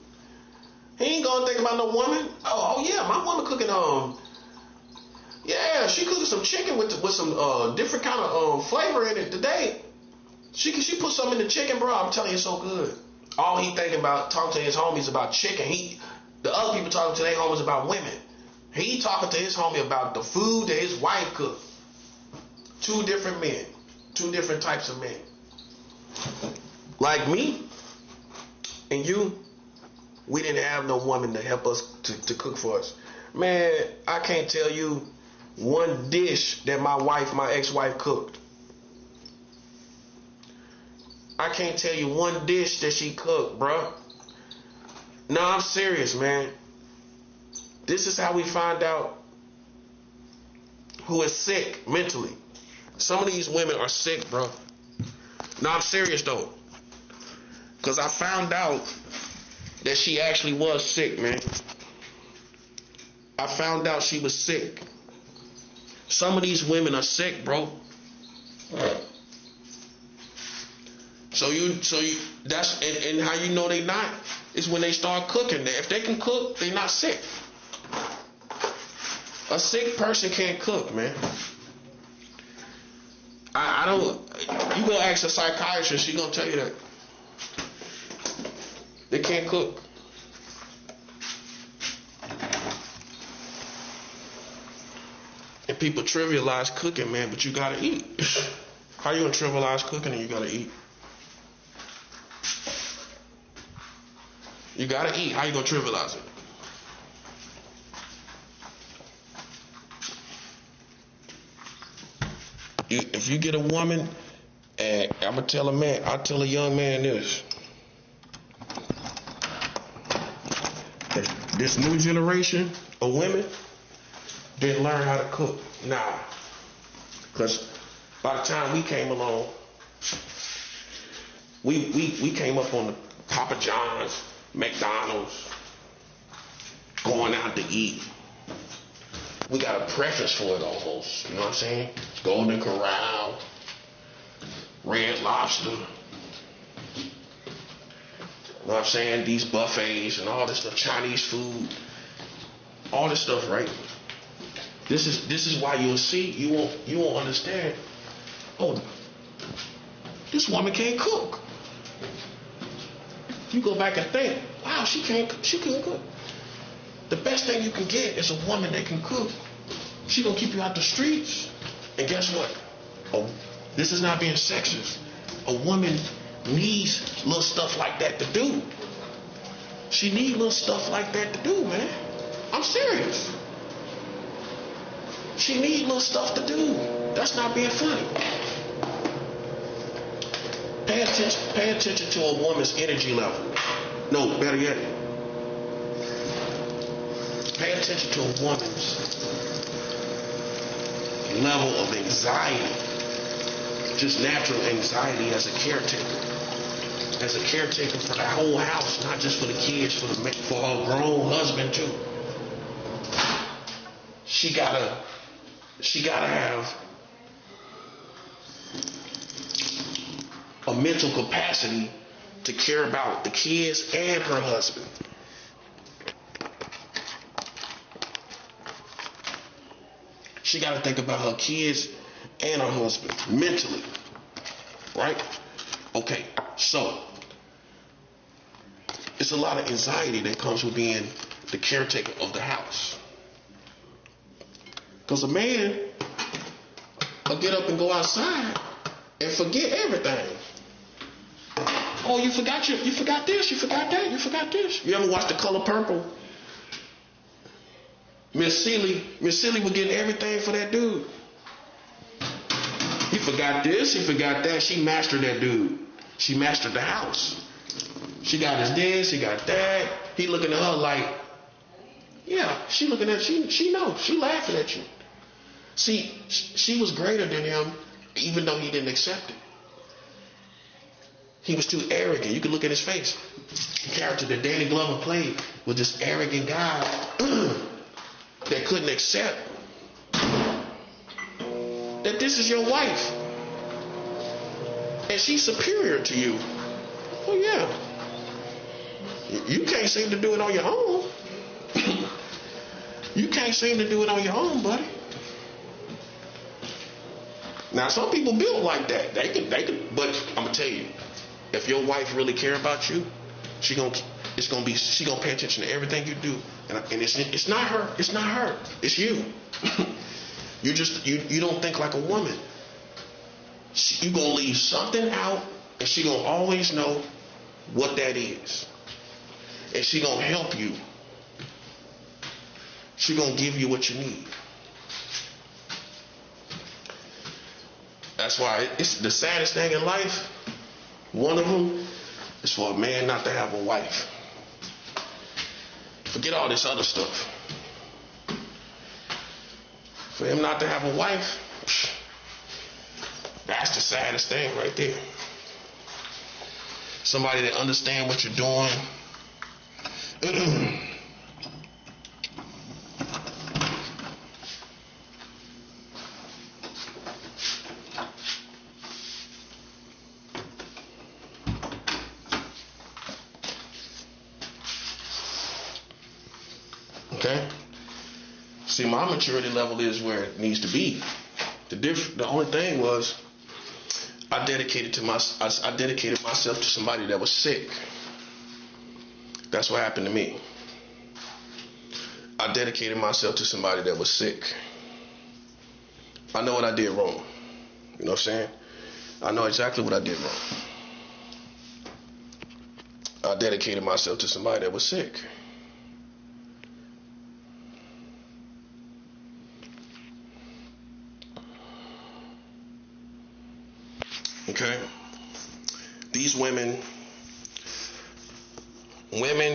He ain't gonna think about no woman. Oh yeah, my woman cooking yeah, she cooking some chicken with some different kind of flavor in it today. She put something in the chicken, bro. I'm telling you, it's so good. All he thinking about, talking to his homies about chicken. The other people talking to their homies about women. He talking to his homie about the food that his wife cooked. Two different men. Two different types of men. Like me and you, we didn't have no woman to help us to cook for us. Man, I can't tell you one dish that my ex-wife cooked. I can't tell you one dish that she cooked, bro. No, I'm serious, man. This is how we find out who is sick mentally. Some of these women are sick, bro. No, I'm serious, though. Because I found out that she actually was sick, man. I found out she was sick. Some of these women are sick, bro. So that's and how you know they not is when they start cooking. If they can cook, they not sick. A sick person can't cook, man. I don't. You go ask a psychiatrist, she gonna tell you that they can't cook. And people trivialize cooking, man, but you gotta eat. How you gonna trivialize cooking and you gotta eat? You gotta eat. How you gonna trivialize it? If you get a woman, and I'm gonna tell a man, I tell a young man this. This new generation of women didn't learn how to cook. Nah. Because by the time we came along, we came up on the Papa John's, McDonald's, going out to eat. We got a preference for it almost. You know what I'm saying? Golden Corral, Red Lobster. You know what I'm saying? These buffets and all this stuff, Chinese food, all this stuff, right? This is why you'll see, you won't understand. Oh, This woman can't cook. You go back and think, wow, she couldn't cook. The best thing you can get is a woman that can cook. She gonna keep you out the streets. And guess what? Oh, this is not being sexist. A woman needs little stuff like that to do. She needs little stuff like that to do, man. I'm serious. She needs little stuff to do. That's not being funny. Pay attention to a woman's energy level. No, better yet, pay attention to a woman's level of anxiety. Just natural anxiety as a caretaker. As a caretaker for the whole house, not just for the kids, for her grown husband too. She gotta have a mental capacity to care about the kids and her husband. She got to think about her kids and her husband mentally, right? Okay, so it's a lot of anxiety that comes with being the caretaker of the house. Because a man will get up and go outside and forget everything. Oh, you forgot this, you forgot that, you forgot this. You ever watch The Color Purple? Miss Celie was getting everything for that dude. He forgot this, he forgot that. She mastered that dude. She mastered the house. She got his this, he got that. He looking at her like, yeah, she looking at, she knows, she laughing at you. See, she was greater than him, even though he didn't accept it. He was too arrogant. You could look at his face. The character that Danny Glover played was this arrogant guy that couldn't accept that this is your wife and she's superior to you. Oh yeah. You can't seem to do it on your own. You can't seem to do it on your own, buddy. Now some people built like that. They could, but I'm gonna tell you, if your wife really care about you, she gonna pay attention to everything you do, and it's not her, it's you. You don't think like a woman. You gonna leave something out, and she gonna always know what that is, and she gonna help you. She gonna give you what you need. That's why it's the saddest thing in life. One of them is for a man not to have a wife. Forget all this other stuff. For him not to have a wife, that's the saddest thing right there. Somebody that understands what you're doing. Okay? See, my maturity level is where it needs to be. The only thing was I dedicated myself to somebody that was sick. That's what happened to me. I dedicated myself to somebody that was sick. I know what I did wrong. You know what I'm saying? I know exactly what I did wrong. I dedicated myself to somebody that was sick. Okay? These women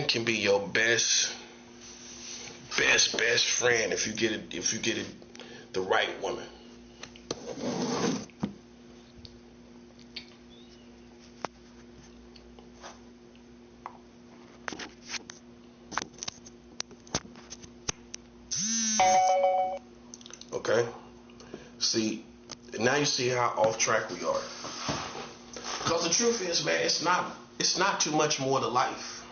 can be your best friend if you get it the right woman. Okay? See, now you see how off track we are. Because the truth is, man, it's not too much more to life.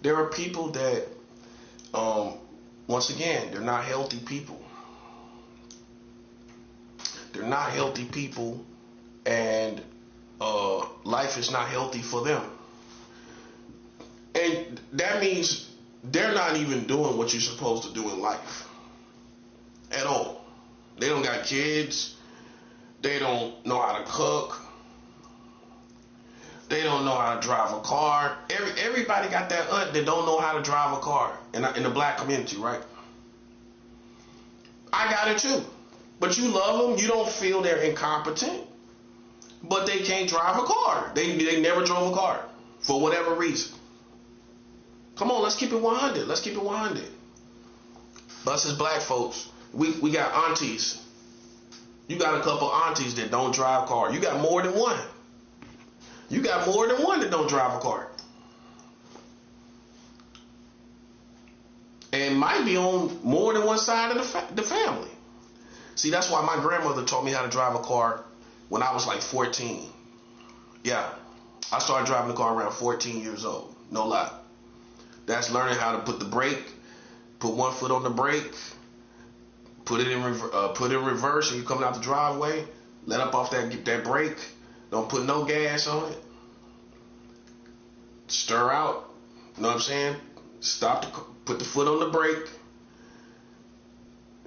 There are people that, once again, they're not healthy people. They're not healthy people and life is not healthy for them. And that means they're not even doing what you're supposed to do in life at all. They don't got kids. They don't know how to cook. They don't know how to drive a car. Everybody got that aunt that don't know how to drive a car in the black community, right? I got it too. But you love them. You don't feel they're incompetent. But they can't drive a car. They never drove a car for whatever reason. Come on, let's keep it 100. Let's keep it 100. Us as black folks, we got aunties. You got a couple aunties that don't drive cars. You got more than one. You got more than one that don't drive a car. And might be on more than one side of the family. See, that's why my grandmother taught me how to drive a car when I was like 14. Yeah, I started driving the car around 14 years old. No lie. That's learning how to put the brake, put one foot on the brake, put it in reverse, and you coming out the driveway, let up off that brake. Don't put no gas on it. Stir out. You know what I'm saying? Put the foot on the brake.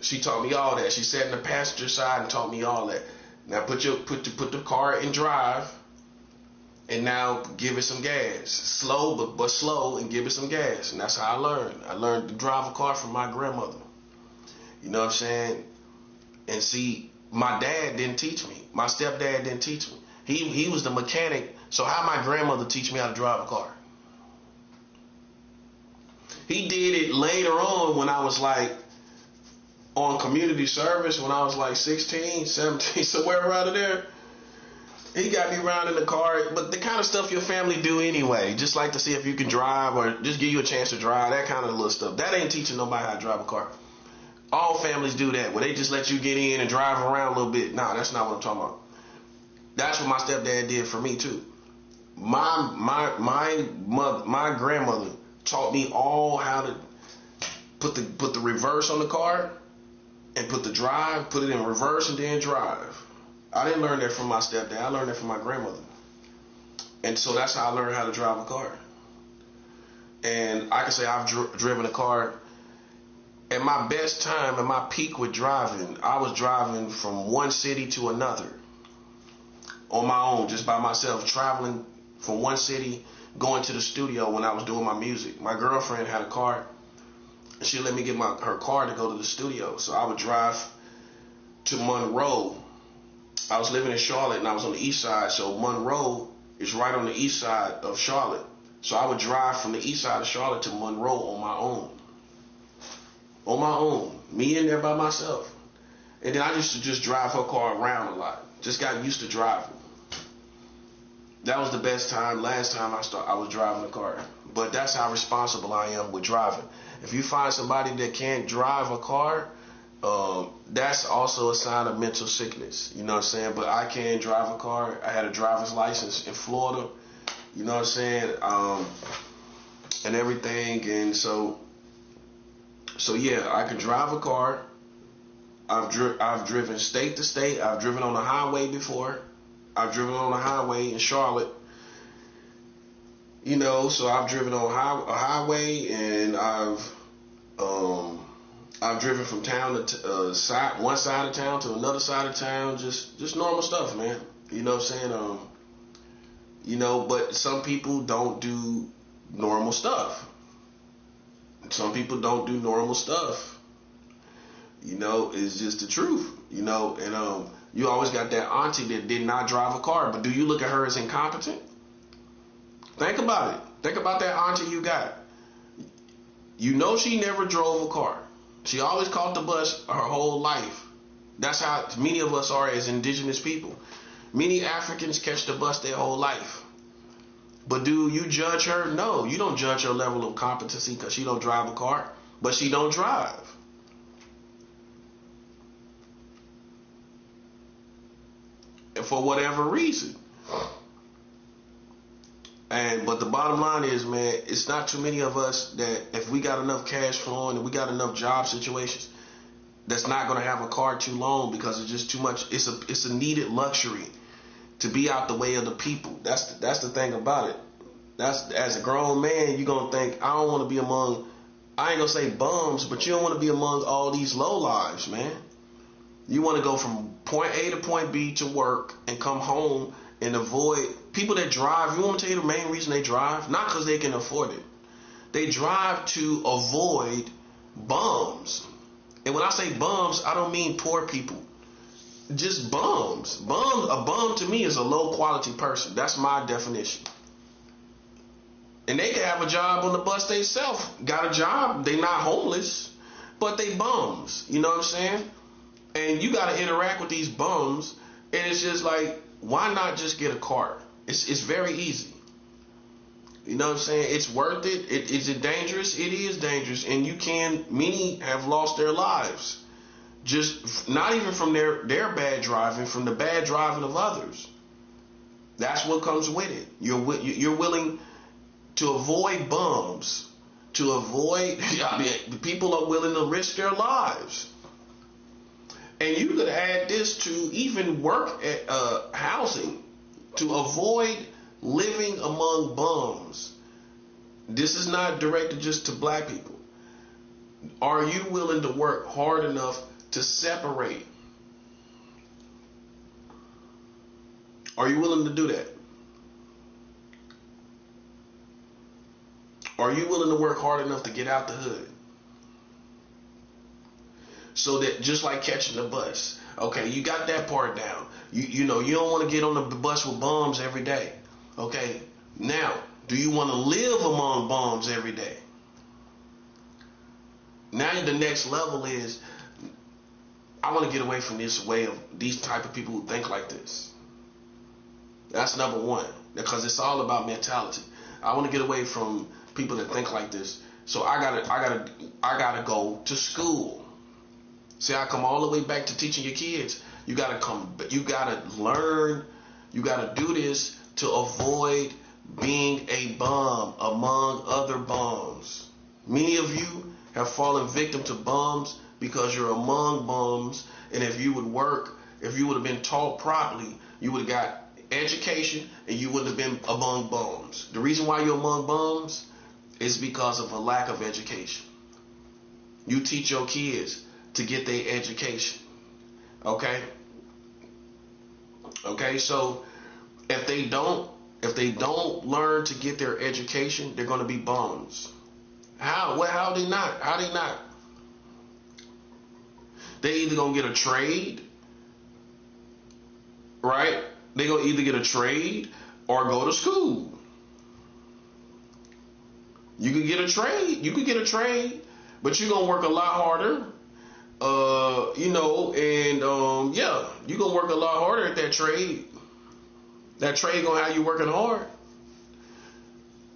She taught me all that. She sat in the passenger side and taught me all that. Now put the car in drive, and now give it some gas. Slow, but slow, and give it some gas. And that's how I learned. I learned to drive a car from my grandmother. You know what I'm saying? And see, my dad didn't teach me. My stepdad didn't teach me. He was the mechanic. So how my grandmother teach me how to drive a car? He did it later on when I was like on community service, when I was like 16, 17, somewhere around there. He got me around in the car, but the kind of stuff your family do anyway, just like to see if you can drive or just give you a chance to drive, that kind of little stuff. That ain't teaching nobody how to drive a car. All families do that, where they just let you get in and drive around a little bit. Nah, that's not what I'm talking about. That's what my stepdad did for me too. My grandmother taught me all how to put the reverse on the car and put it in reverse and then drive. I didn't learn that from my stepdad. I learned that from my grandmother. And so that's how I learned how to drive a car. And I can say I've driven a car. At my best time, at my peak with driving, I was driving from one city to another on my own, just by myself, traveling from one city, going to the studio when I was doing my music. My girlfriend had a car, and she let me get her car to go to the studio. So I would drive to Monroe. I was living in Charlotte, and I was on the east side, so Monroe is right on the east side of Charlotte. So I would drive from the east side of Charlotte to Monroe on my own. On my own. Me in there by myself. And then I used to just drive her car around a lot. Just got used to driving. That was the best time. Last time I was driving a car. But that's how responsible I am with driving. If you find somebody that can't drive a car, that's also a sign of mental sickness. You know what I'm saying? But I can drive a car. I had a driver's license in Florida. You know what I'm saying? And everything. And so yeah, I can drive a car. I've driven state to state. I've driven on the highway before. I've driven on the highway in Charlotte. You know, so I've driven on a highway, and I've driven from town to one side of town to another side of town. Just normal stuff, man. You know what I'm saying? You know, but some people don't do normal stuff. Some people don't do normal stuff. You know, it's just the truth. You know, and you always got that auntie that did not drive a car, but do you look at her as incompetent? Think about it. Think about that auntie you got. You know she never drove a car. She always caught the bus her whole life. That's how many of us are as indigenous people. Many Africans catch the bus their whole life. But do you judge her? No, you don't judge her level of competency because she don't drive a car, but she don't drive. And for whatever reason. But the bottom line is, man, it's not too many of us that if we got enough cash flowing and we got enough job situations, that's not going to have a car too long because it's just too much. It's a needed luxury. to be out the way of the people. That's the thing about it. That's, as a grown man, you're gonna think, I don't want to be among, I ain't gonna say bums, but you don't want to be among all these low lives, man. You want to go from point A to point B to work and come home and avoid people that drive. You want me to tell you the main reason they drive? Not because they can afford it. They drive to avoid bums. And when I say bums, I don't mean poor people. Just bums. A bum to me is a low quality person. That's my definition. And they can have a job on the bus themselves. Got a job. They not homeless, but they bums. You know what I'm saying? And you got to interact with these bums. And it's just like, why not just get a car? It's very easy. You know what I'm saying? It's worth it. Is it dangerous? It is dangerous. And many have lost their lives. Just not even from their bad driving, from the bad driving of others. That's what comes with it. You're willing to avoid bums, to avoid, people are willing to risk their lives. And you could add this to even work at housing, to avoid living among bums. This is not directed just to black people. Are you willing to work hard enough to separate? Are you willing to do that? Are you willing to work hard enough to get out the hood? So that, just like catching the bus, okay, you got that part down. You know, you don't want to get on the bus with bums every day. Okay, now, do you want to live among bums every day? Now the next level is, I want to get away from this way of these type of people who think like this. That's number one, because it's all about mentality. I want to get away from people that think like this. So I gotta go to school. See, I come all the way back to teaching your kids. You gotta learn. You gotta do this to avoid being a bum among other bums. Many of you have fallen victim to bums because you're among bums. And if you would have been taught properly, you would have got education and you wouldn't have been among bums. The reason why you're among bums is because of a lack of education. You teach your kids to get their education. Okay? Okay, so if they don't learn to get their education, they're gonna be bums. How? Well, how they not? How they not? They either gonna get a trade, right? They gonna either get a trade or go to school. You could get a trade. But you're gonna work a lot harder. You're gonna work a lot harder at that trade. That trade gonna have you working hard.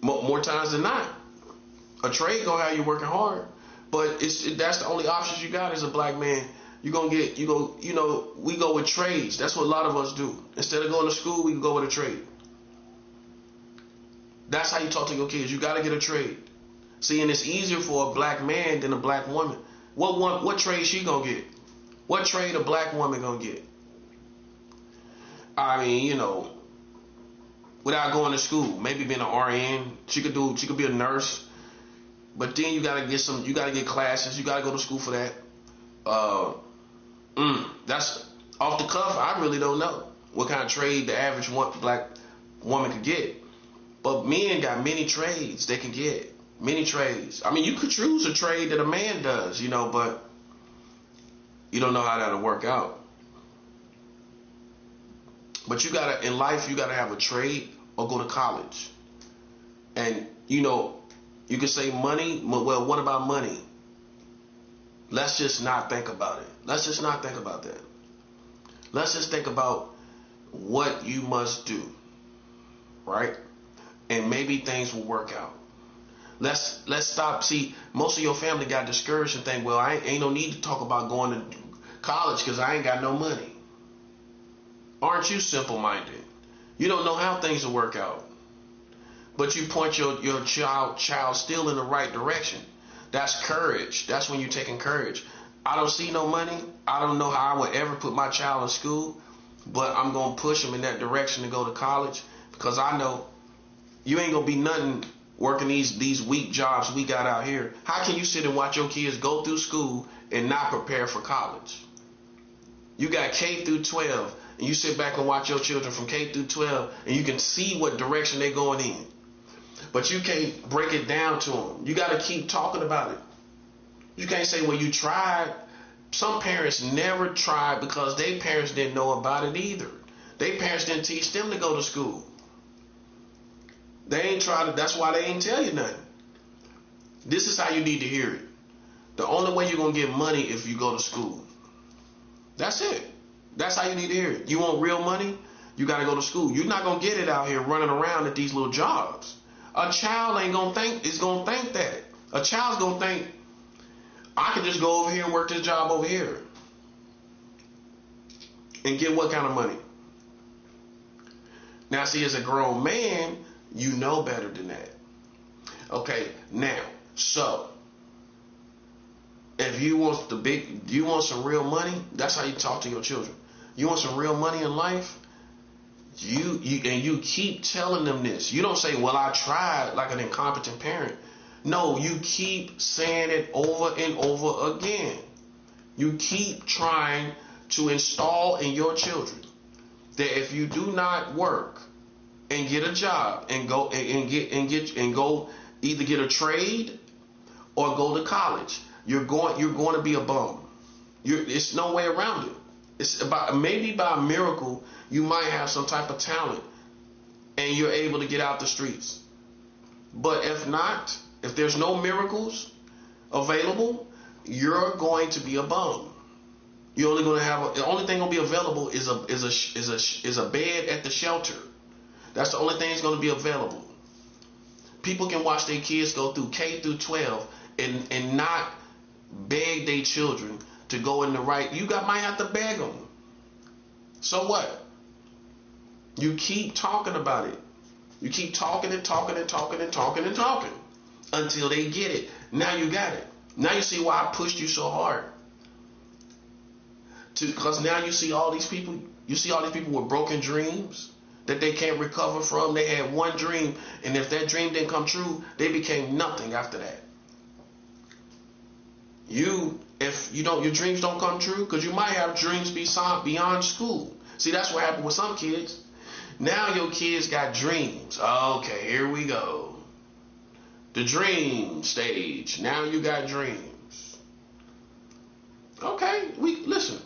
More times than not. A trade gonna have you working hard. But that's the only options you got as a black man. We go with trades. That's what a lot of us do. Instead of going to school, we can go with a trade. That's how you talk to your kids. You gotta get a trade. See, and it's easier for a black man than a black woman. What trade she gonna get? What trade a black woman gonna get? I mean, without going to school, maybe being an RN, she could be a nurse. But then you gotta get classes, you gotta go to school for that. That's off the cuff. I really don't know what kind of trade the average black woman could get. But men got many trades they can get. Many trades. I mean, you could choose a trade that a man does, but you don't know how that'll work out. But in life, you gotta have a trade or go to college. And, you can say money. Well, what about money? Let's just not think about it. Let's just not think about that. Let's just think about what you must do, right? And maybe things will work out. Let's stop. See, most of your family got discouraged and think, well, I ain't no need to talk about going to college because I ain't got no money. Aren't you simple-minded? You don't know how things will work out. But you point your child still in the right direction. That's courage. That's when you're taking courage. I don't see no money. I don't know how I would ever put my child in school. but I'm gonna push them in that direction to go to college because I know you ain't gonna be nothing working these weak jobs we got out here. How can you sit and watch your kids go through school and not prepare for college? You got K through 12, and you sit back and watch your children from K through 12, and you can see what direction they're going in. But you can't break it down to them. You got to keep talking about it. You can't say, well, you tried. Some parents never tried because their parents didn't know about it either. Their parents didn't teach them to go to school. They ain't tried it. That's why they ain't tell you nothing. This is how you need to hear it. The only way you're going to get money if you go to school. That's it. That's how you need to hear it. You want real money? You got to go to school. You're not going to get it out here running around at these little jobs. A child ain't going to think, is going to think that. A child's going to think, I can just go over here and work this job over here. And get what kind of money? Now, see, as a grown man, you know better than that. Okay, now, so if you want you want some real money, that's how you talk to your children. You want some real money in life, you keep telling them this. You don't say, well, I tried, like an incompetent parent. No, you keep saying it over and over again. You keep trying to install in your children that if you do not work and get a job and go either get a trade or go to college, you're going to be a bum. It's no way around it. It's about maybe by a miracle you might have some type of talent and you're able to get out the streets. But if not, if there's no miracles available, you're going to be a bum. You're only going to have the only thing going to be available is a bed at the shelter. That's the only thing that's going to be available. People can watch their kids go through K through 12 and not beg their children to go in the right. Might have to beg them. So what? You keep talking about it. You keep talking and talking and talking and talking and talking until they get it. Now you got it. Now you see why I pushed you so hard. Because now you see all these people. You see all these people with broken dreams that they can't recover from. They had one dream, and if that dream didn't come true, they became nothing after that. If your dreams don't come true, because you might have dreams beyond school. See, that's what happened with some kids. Now your kids got dreams. Okay, here we go. The dream stage. Now you got dreams. Okay, listen.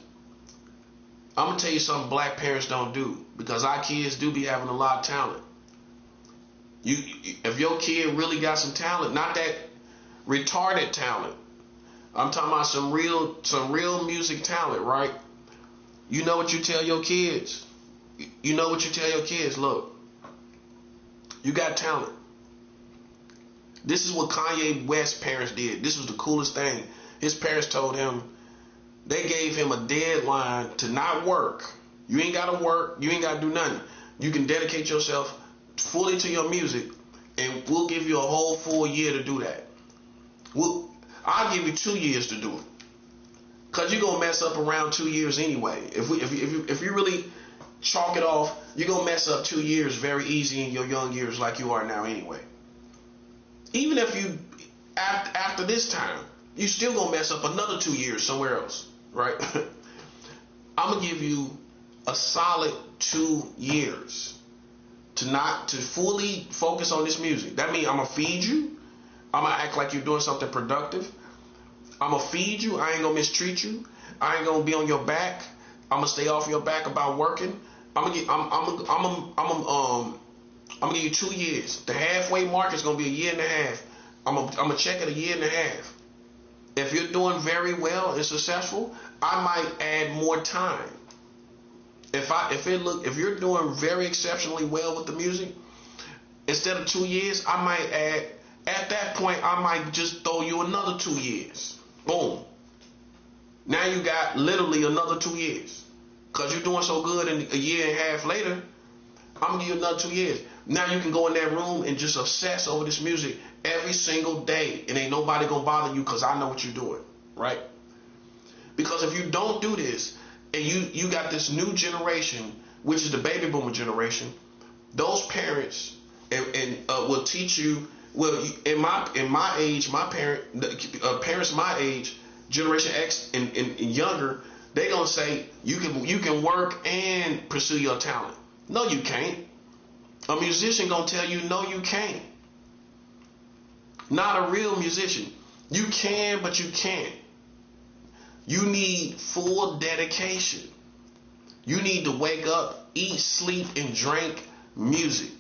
I'm going to tell you something black parents don't do, because our kids do be having a lot of talent. If your kid really got some talent, not that retarded talent, I'm talking about some real music talent, right? You know what you tell your kids? You know what you tell your kids? Look, you got talent. This is what Kanye West's parents did. This was the coolest thing. His parents told him, they gave him a deadline to not work. You ain't got to work. You ain't got to do nothing. You can dedicate yourself fully to your music, and we'll give you a whole full year to do that. I'll give you 2 years to do it, because you're going to mess up around 2 years anyway. If you really chalk it off, you're going to mess up 2 years very easy in your young years like you are now anyway. Even if you, after this time, you still going to mess up another 2 years somewhere else, right? I'm going to give you a solid 2 years to fully focus on this music. That means I'm going to feed you. I'm going to act like you're doing something productive. I'm going to feed you. I ain't going to mistreat you. I ain't going to be on your back. I'm going to stay off your back about working. I'm going to give you 2 years. The halfway mark is going to be a year and a half. I'm going to check it a year and a half. If you're doing very well and successful, I might add more time. If you're doing very exceptionally well with the music, instead of 2 years, I might add, at that point, I might just throw you another 2 years. Boom. Now you got literally another 2 years. Because you're doing so good, and a year and a half later, I'm going to give you another 2 years. Now you can go in that room and just obsess over this music every single day. And ain't nobody going to bother you, because I know what you're doing. Right? Because if you don't do this, and you got this new generation, which is the baby boomer generation. Those parents will teach you. Well, in my age, my parents my age, Generation X and younger, they gonna say you can work and pursue your talent. No, you can't. A musician gonna tell you no, you can't. Not a real musician. You can, but you can't. You need full dedication. You need to wake up, eat, sleep, and drink music.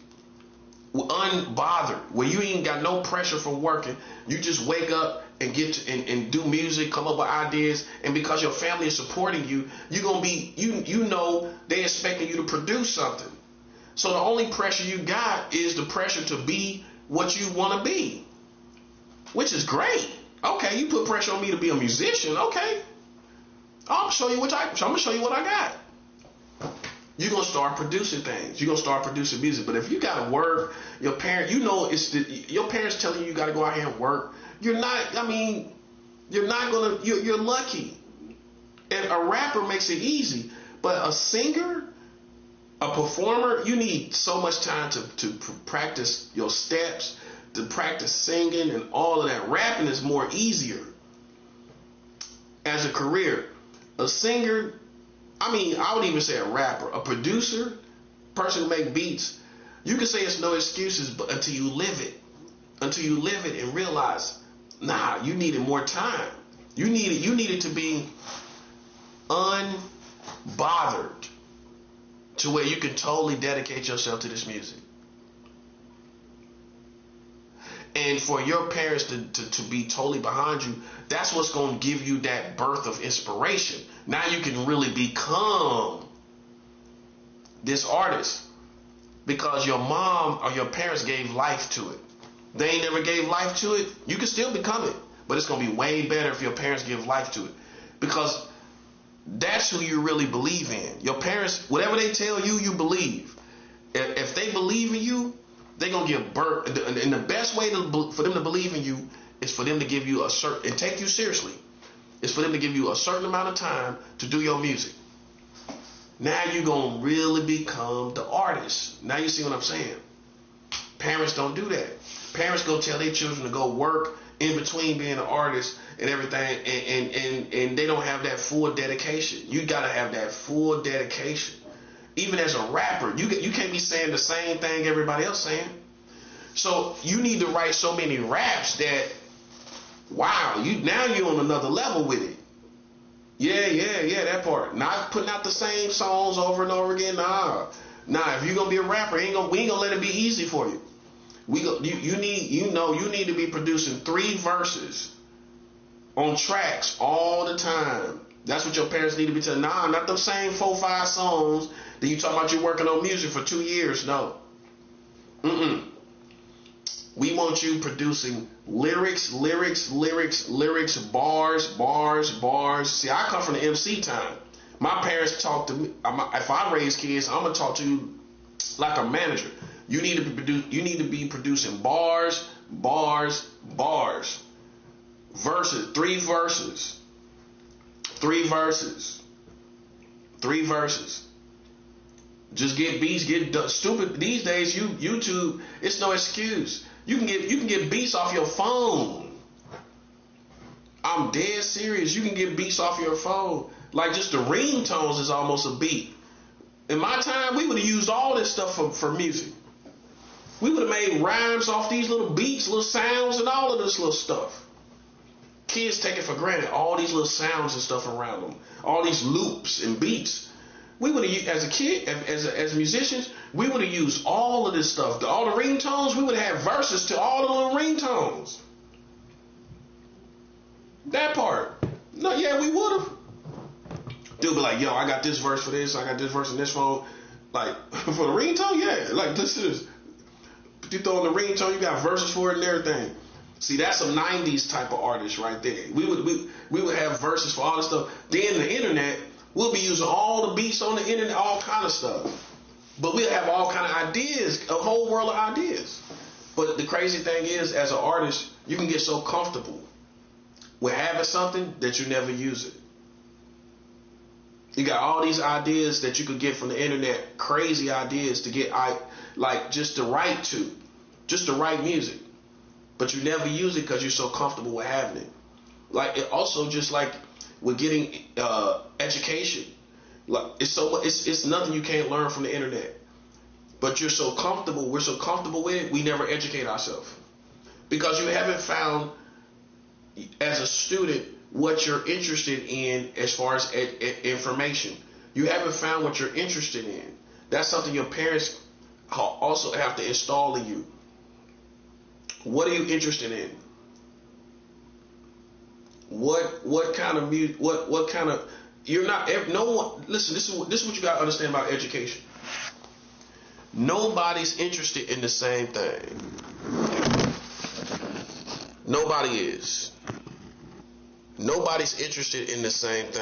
Unbothered, where you ain't got no pressure from working. You just wake up and get to, and do music, come up with ideas, and because your family is supporting you, you're gonna be you know they expecting you to produce something. So the only pressure you got is the pressure to be what you want to be, which is great. Okay, you put pressure on me to be a musician. Okay, I'm gonna show you what I got. You're gonna start producing things. You're gonna start producing music. But if you gotta work, your parent, your parents telling you gotta go out here and work. You're not. I mean, you're not gonna. You're lucky. And a rapper makes it easy, but a singer, a performer, you need so much time to practice your steps, to practice singing and all of that. Rapping is more easier as a career. A singer, I mean, I would even say a rapper, a producer, person who make beats, you can say it's no excuses, but until you live it and realize, nah, you needed more time. You needed to be unbothered to where you can totally dedicate yourself to this music. And for your parents to be totally behind you, that's what's going to give you that birth of inspiration. Now you can really become this artist because your mom or your parents gave life to it. They ain't never gave life to it. You can still become it, but it's going to be way better if your parents give life to it, because that's who you really believe in. Your parents, whatever they tell you, you believe. If they believe in you, they're going to give birth. And the best way for them to believe in you is for them to give you and take you seriously. It's for them to give you a certain amount of time to do your music. Now you're going to really become the artist. Now you see what I'm saying? Parents don't do that. Parents go tell their children to go work in between being an artist and everything, and they don't have that full dedication. You got to have that full dedication. Even as a rapper, you can't be saying the same thing everybody else saying. So you need to write so many raps that, wow, now you're on another level with it. Yeah, that part. Not putting out the same songs over and over again. Nah. If you're gonna be a rapper, we ain't gonna let it be easy for you. You need to be producing 3 verses on tracks all the time. That's what your parents need to be telling. Nah, not them same 4-5 songs that you talking about you working on music for 2 years. No. We want you producing lyrics, bars. See, I come from the MC time. My parents talk to me. If I raise kids, I'm gonna talk to you like a manager. You need to be producing bars, verses, 3 verses. 3 verses. Just get beats, get stupid. These days, YouTube, it's no excuse. You can get beats off your phone. I'm dead serious. You can get beats off your phone. Like just the ringtones is almost a beat. In my time, we would have used all this stuff for music. We would have made rhymes off these little beats, little sounds, and all of this little stuff. Kids take it for granted, all these little sounds and stuff around them, all these loops and beats. We would have, as a kid, as musicians, we would have used all of this stuff. All the ringtones, we would have had verses to all the little ringtones. That part. No, yeah, we would have. Dude be like, yo, I got this verse for this, I got this verse in this phone. Like, for the ringtone, yeah. Like, listen to this. You throw in the ringtone, you got verses for it and everything. See, that's some 90s type of artist right there. We would have verses for all this stuff. Then the internet, we'll be using all the beats on the internet, all kind of stuff. But we'll have all kind of ideas, a whole world of ideas. But the crazy thing is, as an artist, you can get so comfortable with having something that you never use it. You got all these ideas that you could get from the internet, crazy ideas to get, just to write music, but you never use it because you're so comfortable with having it. Like it also just like with getting education, like it's nothing you can't learn from the internet, but we're so comfortable with it, we never educate ourselves because you haven't found as a student what you're interested in as far as information. You haven't found what you're interested in. That's something your parents also have to install in you. What are you interested in? What kind of music? What kind of? You're not. No one. Listen. This is what you got to understand about education. Nobody's interested in the same thing. Nobody is. Nobody's interested in the same thing.